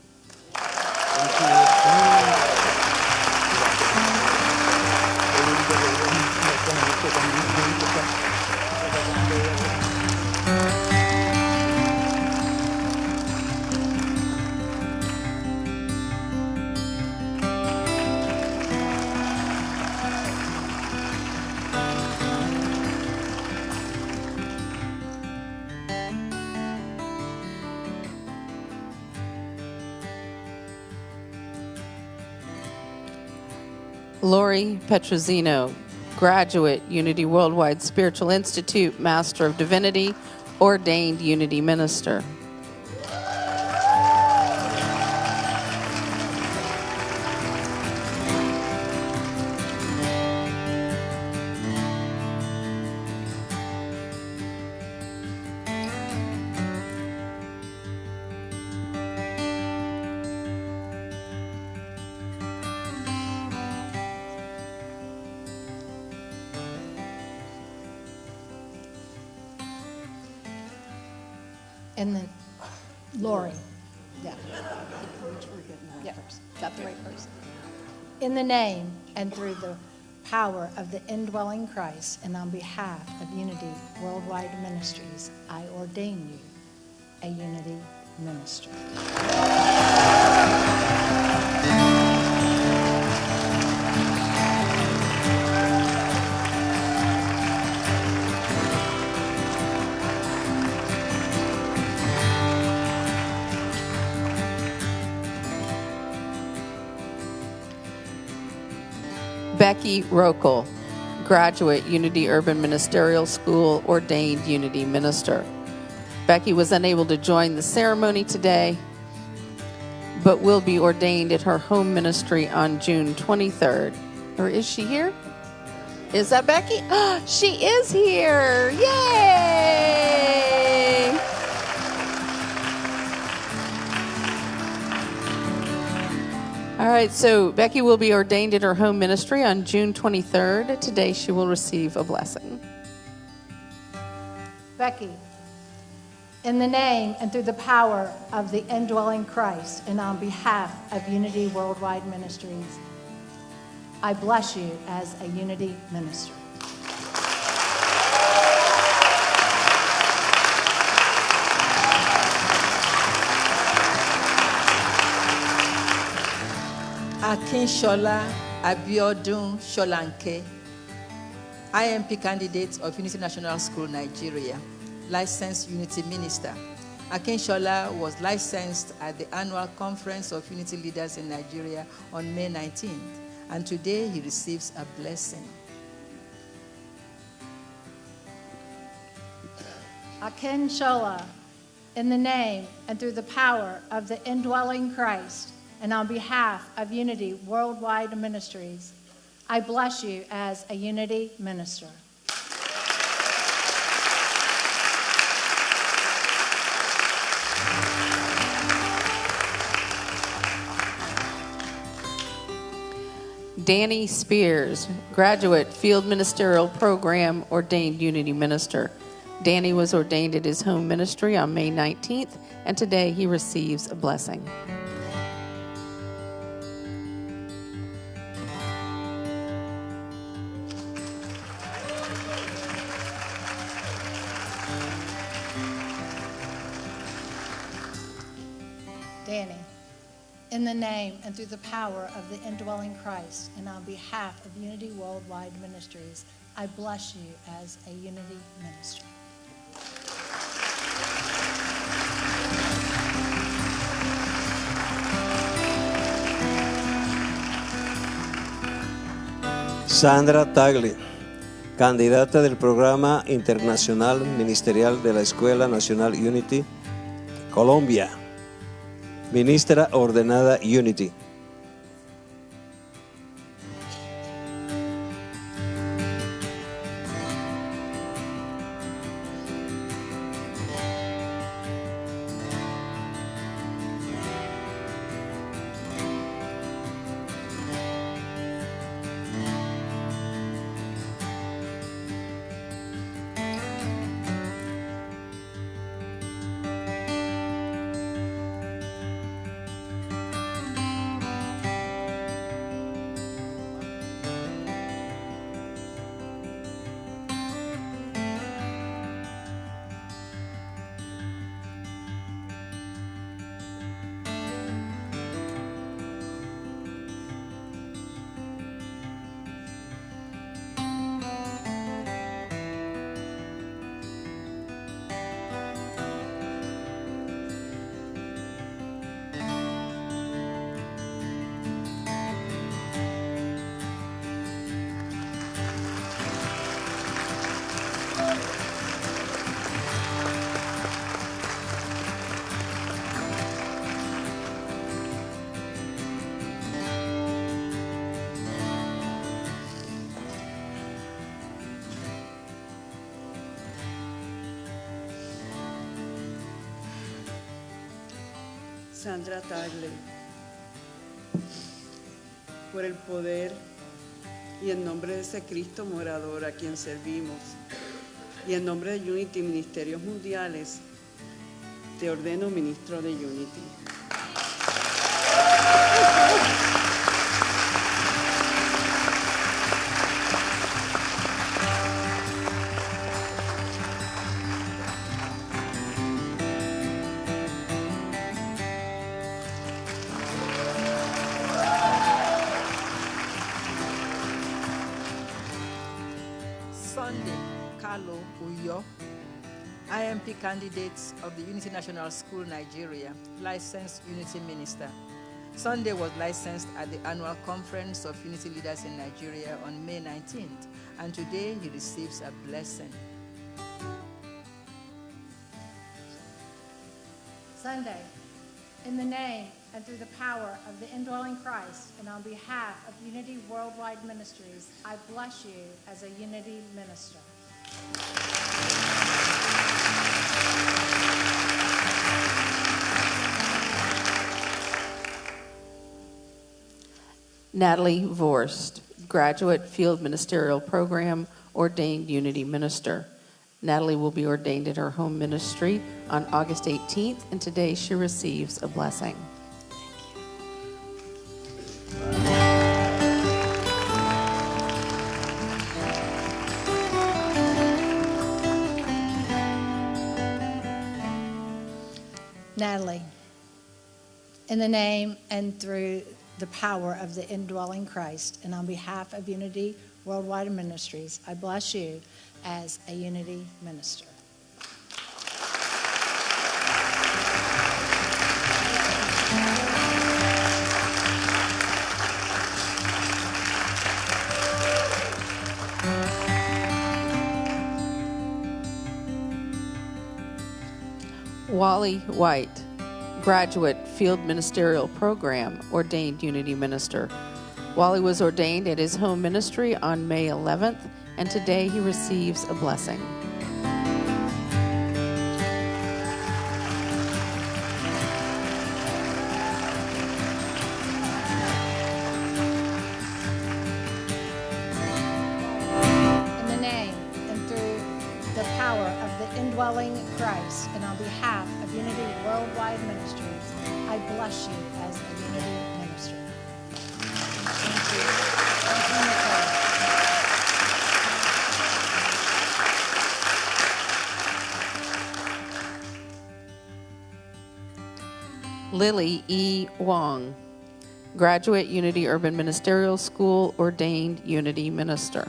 Lori Petrosino, graduate Unity Worldwide Spiritual Institute, Master of Divinity, ordained Unity minister. And then Lori. Yeah. Yeah, got the right person. In the name and through the power of the indwelling Christ, and on behalf of Unity Worldwide Ministries, I ordain you a Unity minister. Becky Rokel, graduate, Unity Urban Ministerial School, ordained Unity minister. Becky was unable to join the ceremony today, but will be ordained at her home ministry on June 23rd. Or is she here? Is that Becky? She is here! Yay! All right, so Becky will be ordained at her home ministry on June 23rd. Today she will receive a blessing. Becky, in the name and through the power of the indwelling Christ and on behalf of Unity Worldwide Ministries, I bless you as a Unity minister. Akinshola Abiodun Sholanke, IMP candidate of Unity National School, Nigeria, licensed Unity minister. Akinshola was licensed at the annual conference of Unity leaders in Nigeria on May 19th, and today he receives a blessing. Akinshola, in the name and through the power of the indwelling Christ, and on behalf of Unity Worldwide Ministries, I bless you as a Unity minister. Danny Spears, graduate, Field Ministerial Program, ordained Unity minister. Danny was ordained at his home ministry on May 19th, and today he receives a blessing. Danny, in the name and through the power of the indwelling Christ and on behalf of Unity Worldwide Ministries, I bless you as a Unity minister. Sandra Tagli, candidata del Programa Internacional Ministerial de la Escuela Nacional Unity, Colombia. Ministra ordenada Unity. Sandra Tagle, por el poder y en nombre de ese Cristo morador a quien servimos y en nombre de Unity Ministerios Mundiales, te ordeno ministro de Unity. IMP candidate of the Unity National School, Nigeria, licensed Unity minister. Sunday was licensed at the annual conference of Unity leaders in Nigeria on May 19th, and today he receives a blessing. Sunday, in the name and through the power of the indwelling Christ, and on behalf of Unity Worldwide Ministries, I bless you as a Unity minister. Natalie Vorst, graduate field ministerial program, ordained Unity minister. Natalie will be ordained in her home ministry on August 18th, and today she receives a blessing. Natalie, in the name and through the power of the indwelling Christ, and on behalf of Unity Worldwide Ministries, I bless you as a Unity minister. Wally White, graduate field ministerial program, ordained Unity minister. Wally was ordained at his home ministry on May 11th, and today he receives a blessing. In the name and through the power of the indwelling Christ, and on behalf of Unity Worldwide Ministries, I bless you as a Unity minister. Thank you. Thank you, Nicole. Lily E. Wong, graduate Unity Urban Ministerial School, ordained Unity minister.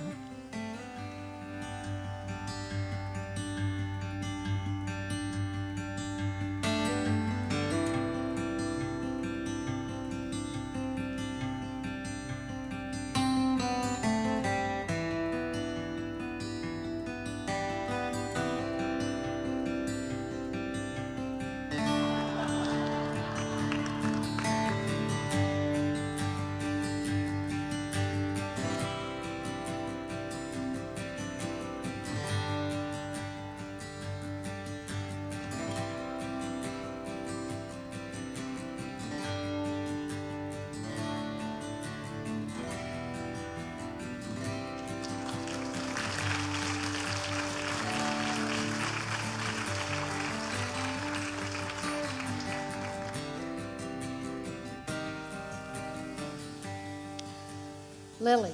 Lily,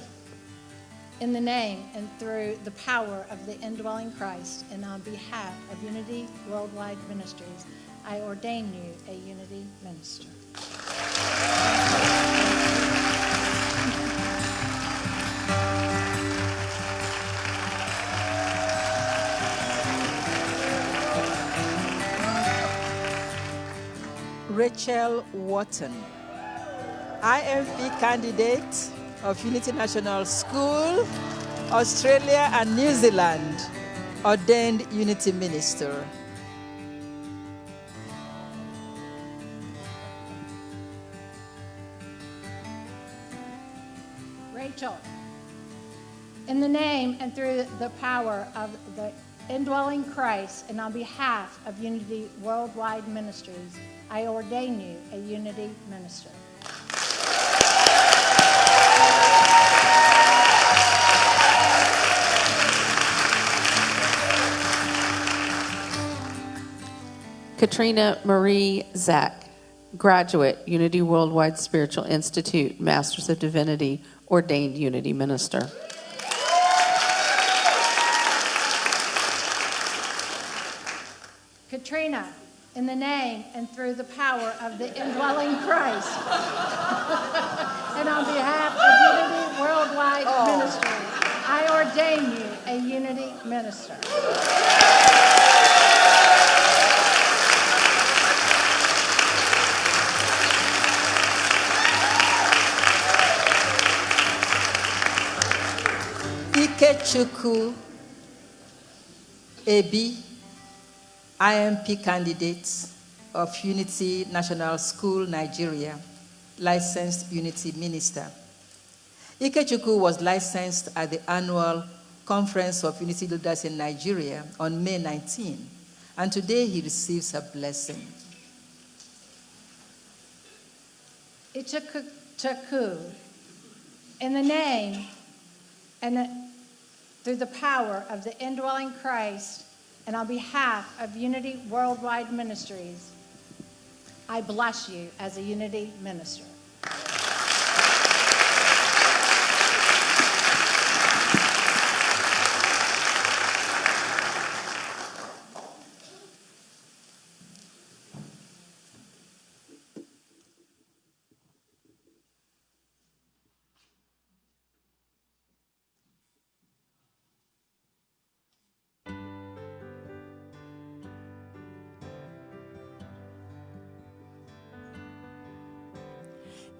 in the name and through the power of the indwelling Christ, and on behalf of Unity Worldwide Ministries, I ordain you a Unity minister. Rachel Wharton, IMP candidate of Unity National School, Australia and New Zealand, ordained Unity minister. Rachel, in the name and through the power of the indwelling Christ, and on behalf of Unity Worldwide Ministries, I ordain you a Unity minister. Katrina Marie Zach, graduate, Unity Worldwide Spiritual Institute, Masters of Divinity, ordained Unity minister. Katrina, in the name and through the power of the indwelling Christ, and on behalf of Unity Worldwide Ministry, I ordain you a Unity minister. Chukwu Ebi, IMP candidate of Unity National School, Nigeria, licensed Unity minister. Ikechukwu was licensed at the annual Conference of Unity Leaders in Nigeria on May 19, and today he receives a blessing. Ichukwu, in the name and through the power of the indwelling Christ and on behalf of Unity Worldwide Ministries, I bless you as a Unity minister.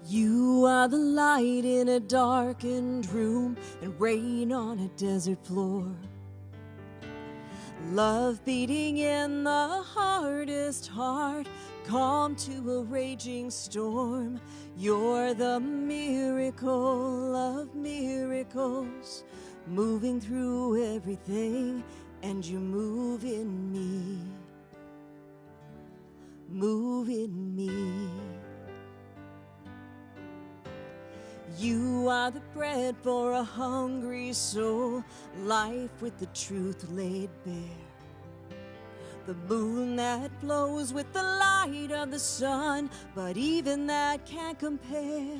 You are the light in a darkened room and rain on a desert floor. Love beating in the hardest heart, calm to a raging storm. You're the miracle of miracles, moving through everything, and you move in me. Move in me. You are the bread for a hungry soul, life with the truth laid bare. The moon that glows with the light of the sun, but even that can't compare.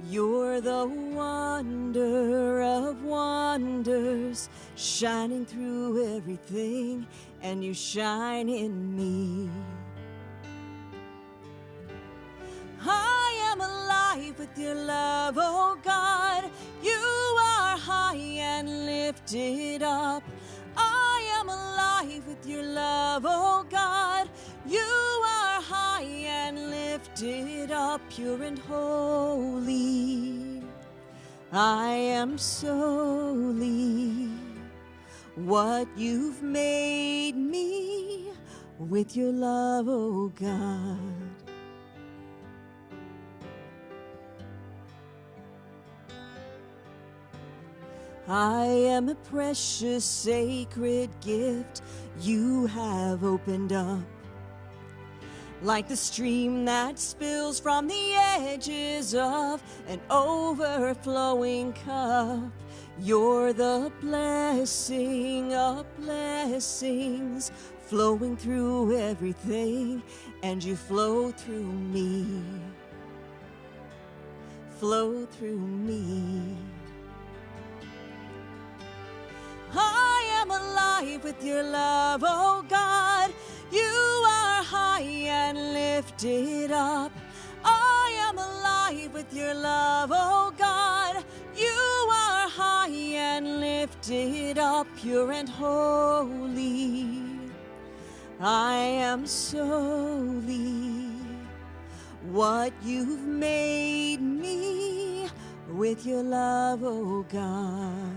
You're the wonder of wonders, shining through everything, and you shine in me. I am alive with your love, oh God. You are high and lifted up. I am alive with your love, oh God. You are high and lifted up, pure and holy. I am solely what you've made me with your love, oh God. I am a precious, sacred gift you have opened up. Like the stream that spills from the edges of an overflowing cup. You're the blessing of blessings, flowing through everything, and you flow through me. Flow through me. I am alive with your love, oh God. You are high and lifted up. I am alive with your love, oh God. You are high and lifted up, pure and holy. I am solely what you've made me with your love, oh God.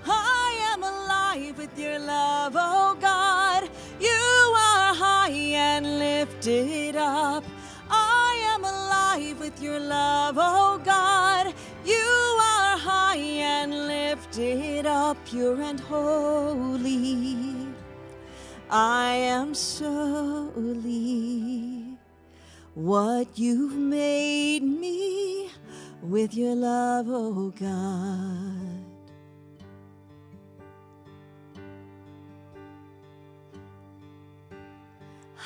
I am alive with your love, oh God. You are high and lifted up. I am alive with your love, oh God. You are high and lifted up, pure and holy. I am solely what you've made me with your love, oh God.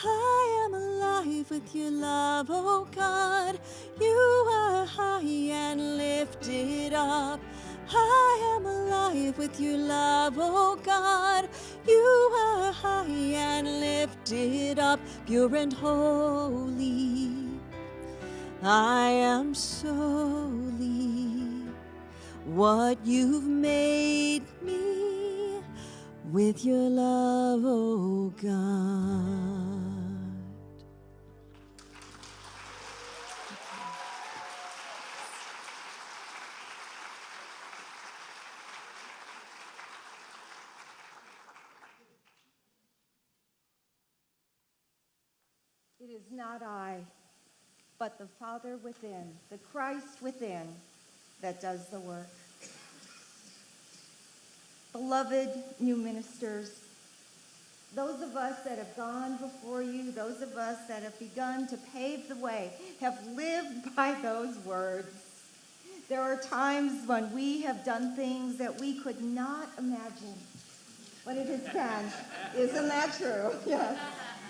I am alive with your love, oh God. You are high and lifted up. I am alive with your love, oh God. You are high and lifted up, pure and holy. I am solely what you've made me with your love, oh God. It is not I, but the Father within, the Christ within, that does the work. Beloved new ministers, those of us that have gone before you, those of us that have begun to pave the way, have lived by those words. There are times when we have done things that we could not imagine, but it has been, isn't that true? Yes.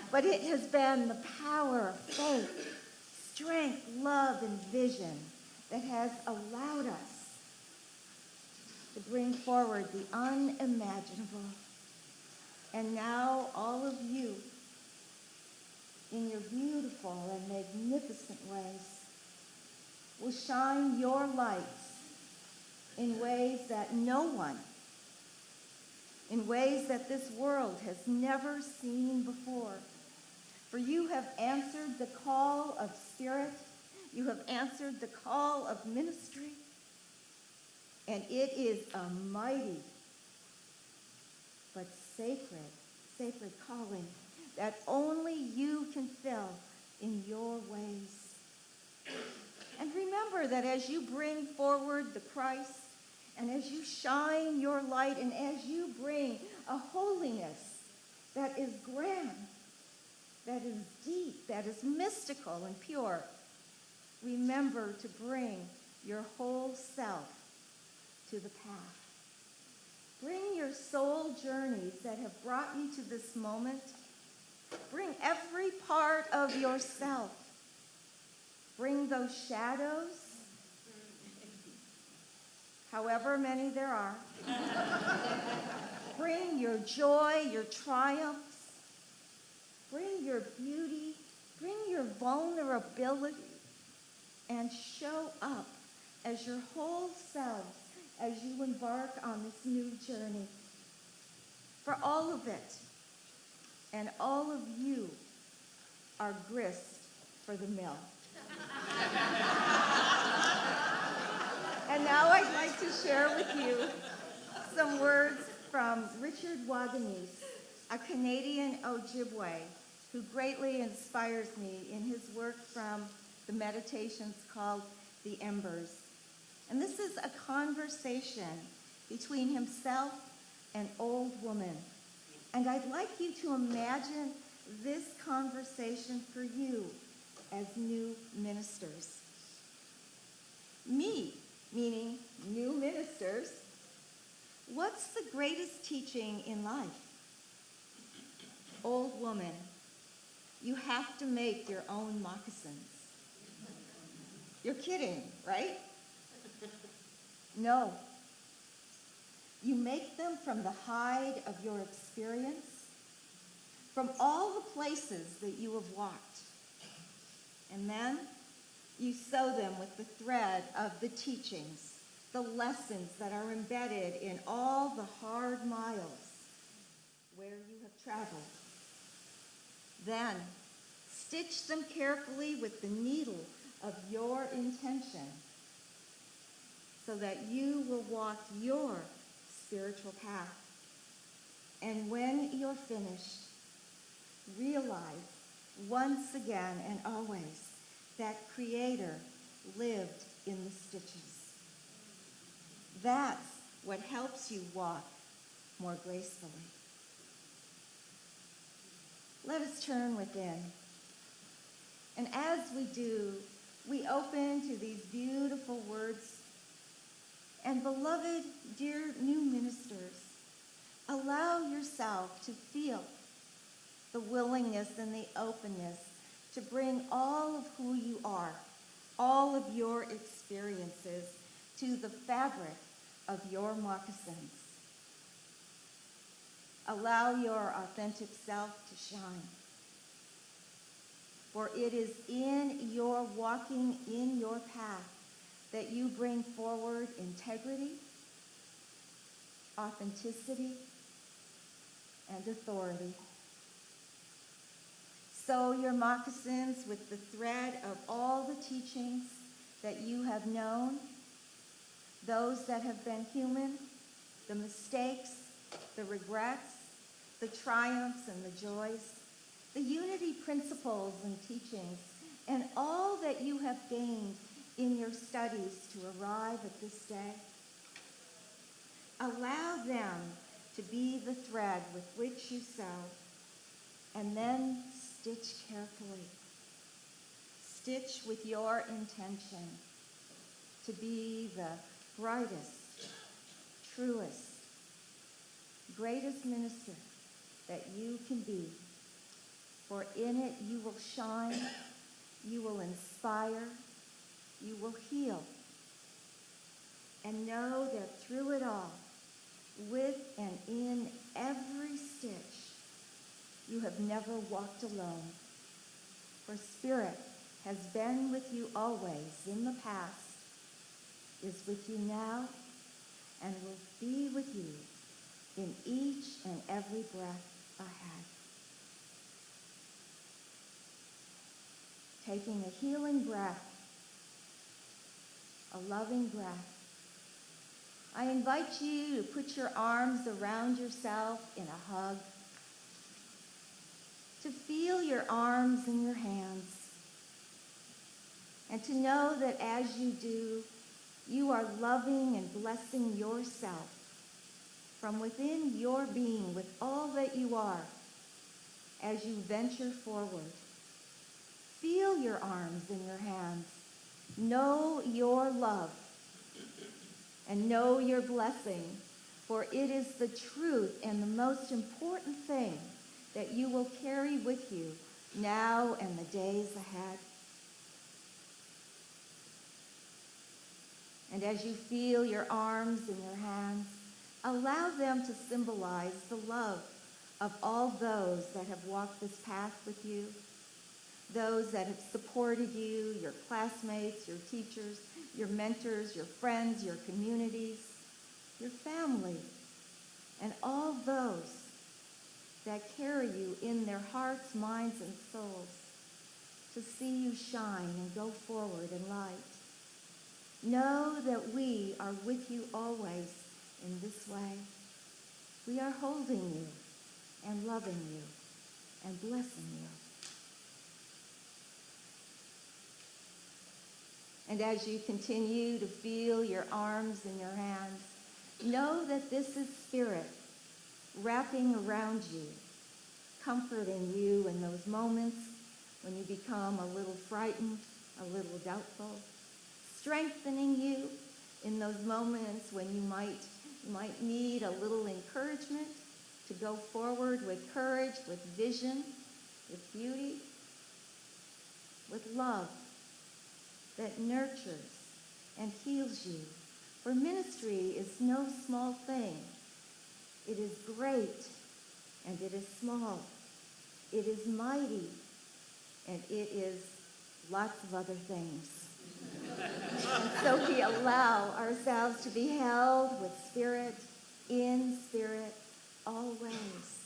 But it has been the power of faith, strength, love, and vision that has allowed us to bring forward the unimaginable. And now all of you, in your beautiful and magnificent ways, will shine your lights in ways that no one, in ways that this world has never seen before. For you have answered the call of spirit, you have answered the call of ministry, and it is a mighty but sacred calling that only you can fill in your ways. And remember that as you bring forward the Christ, and as you shine your light, and as you bring a holiness that is grand, that is deep, that is mystical and pure, remember to bring your whole self to the path. Bring your soul journeys that have brought you to this moment. Bring every part of yourself. Bring those shadows, however many there are. Bring your joy, your triumphs. Bring your beauty. Bring your vulnerability. And show up as your whole selves as you embark on this new journey. For all of it and all of you are grist for the mill. And now I'd like to share with you some words from Richard Wagamese, a Canadian Ojibwe who greatly inspires me in his work from the meditations called The Embers. And this is a conversation between himself and old woman. And I'd like you to imagine this conversation for you as new ministers. Me, meaning new ministers, what's the greatest teaching in life? Old woman, you have to make your own moccasins. You're kidding, right? No. You make them from the hide of your experience, from all the places that you have walked. And then you sew them with the thread of the teachings, the lessons that are embedded in all the hard miles where you have traveled. Then stitch them carefully with the needle of your intention so that you will walk your spiritual path. And when you're finished, realize once again and always that Creator lived in the stitches. That's what helps you walk more gracefully. Let us turn within. And as we do, we open to these beautiful words. And beloved, dear new ministers, allow yourself to feel the willingness and the openness to bring all of who you are, all of your experiences, to the fabric of your moccasins. Allow your authentic self to shine. For it is in your walking in your path that you bring forward integrity, authenticity, and authority. Sew your moccasins with the thread of all the teachings that you have known, those that have been human, the mistakes, the regrets, the triumphs and the joys, the unity principles and teachings, and all that you have gained in your studies to arrive at this day. Allow them to be the thread with which you sew, and then stitch carefully. Stitch with your intention to be the brightest, truest, greatest minister that you can be. For in it you will shine, you will inspire, you will heal. And know that through it all, with and in every stitch, you have never walked alone. For Spirit has been with you always in the past, is with you now, and will be with you in each and every breath ahead. Taking a healing breath, a loving breath, I invite you to put your arms around yourself in a hug, to feel your arms in your hands, and to know that as you do, you are loving and blessing yourself from within your being with all that you are as you venture forward. Feel your arms in your hands. Know your love and know your blessing, for it is the truth and the most important thing that you will carry with you now and the days ahead. And as you feel your arms in your hands, allow them to symbolize the love of all those that have walked this path with you, those that have supported you, your classmates, your teachers, your mentors, your friends, your communities, your family, and all those that carry you in their hearts, minds, and souls to see you shine and go forward in light. Know that we are with you always in this way. We are holding you and loving you and blessing you. And as you continue to feel your arms in your hands, know that this is Spirit wrapping around you, comforting you in those moments when you become a little frightened, a little doubtful, strengthening you in those moments when you might need a little encouragement to go forward with courage, with vision, with beauty, with love that nurtures and heals you. For ministry is no small thing. It is great and it is small. It is mighty and it is lots of other things. And so we allow ourselves to be held with Spirit, in Spirit, always.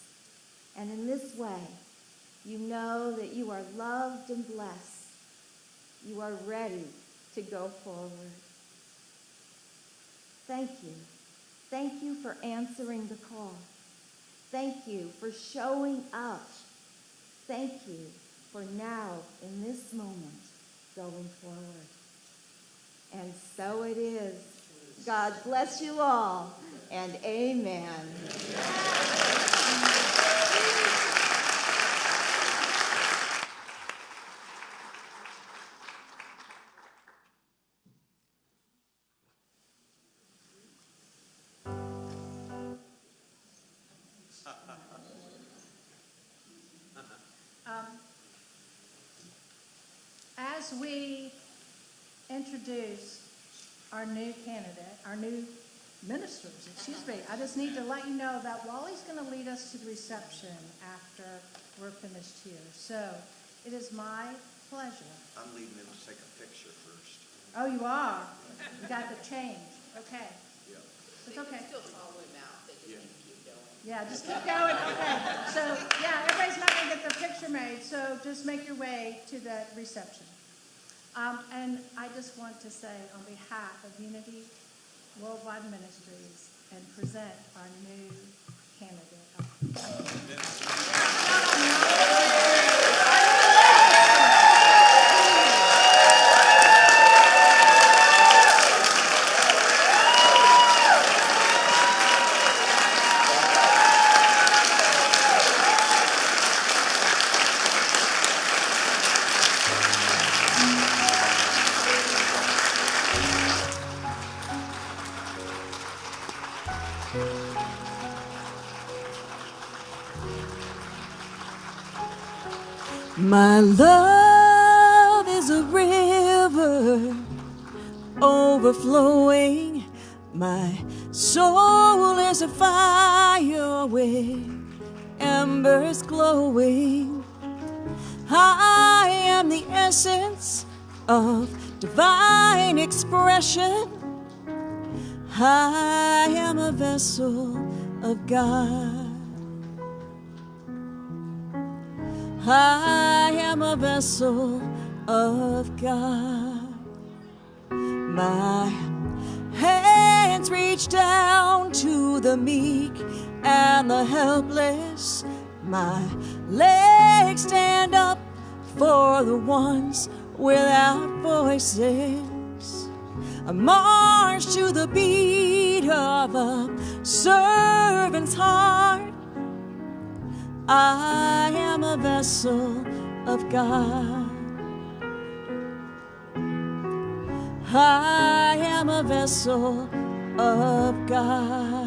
And in this way, you know that you are loved and blessed. You are ready to go forward. Thank you. Thank you for answering the call. Thank you for showing up. Thank you for now, in this moment, going forward. And so it is. God bless you all, and amen. As we introduce our new candidate, our new ministers, excuse me, I just need to let you know that Wally's going to lead us to the reception after we're finished here. So it is my pleasure. I'm leading them to take a picture first. Oh, you are? You got the change. Okay. Yeah. It's okay. Still follow him out. They just need to keep going. Yeah, just keep going. Okay. So, yeah, everybody's not going to get their picture made, so just make your way to the reception. And I just want to say on behalf of Unity Worldwide Ministries and present our new candidate. My love is a river overflowing. My soul is a fire with embers glowing. I am the essence of divine expression. I am a vessel of God. I am a vessel of God. My hands reach down to the meek and the helpless. My legs stand up for the ones without voices. I march to the beat of a servant's heart. I am a vessel of God. I am a vessel of God.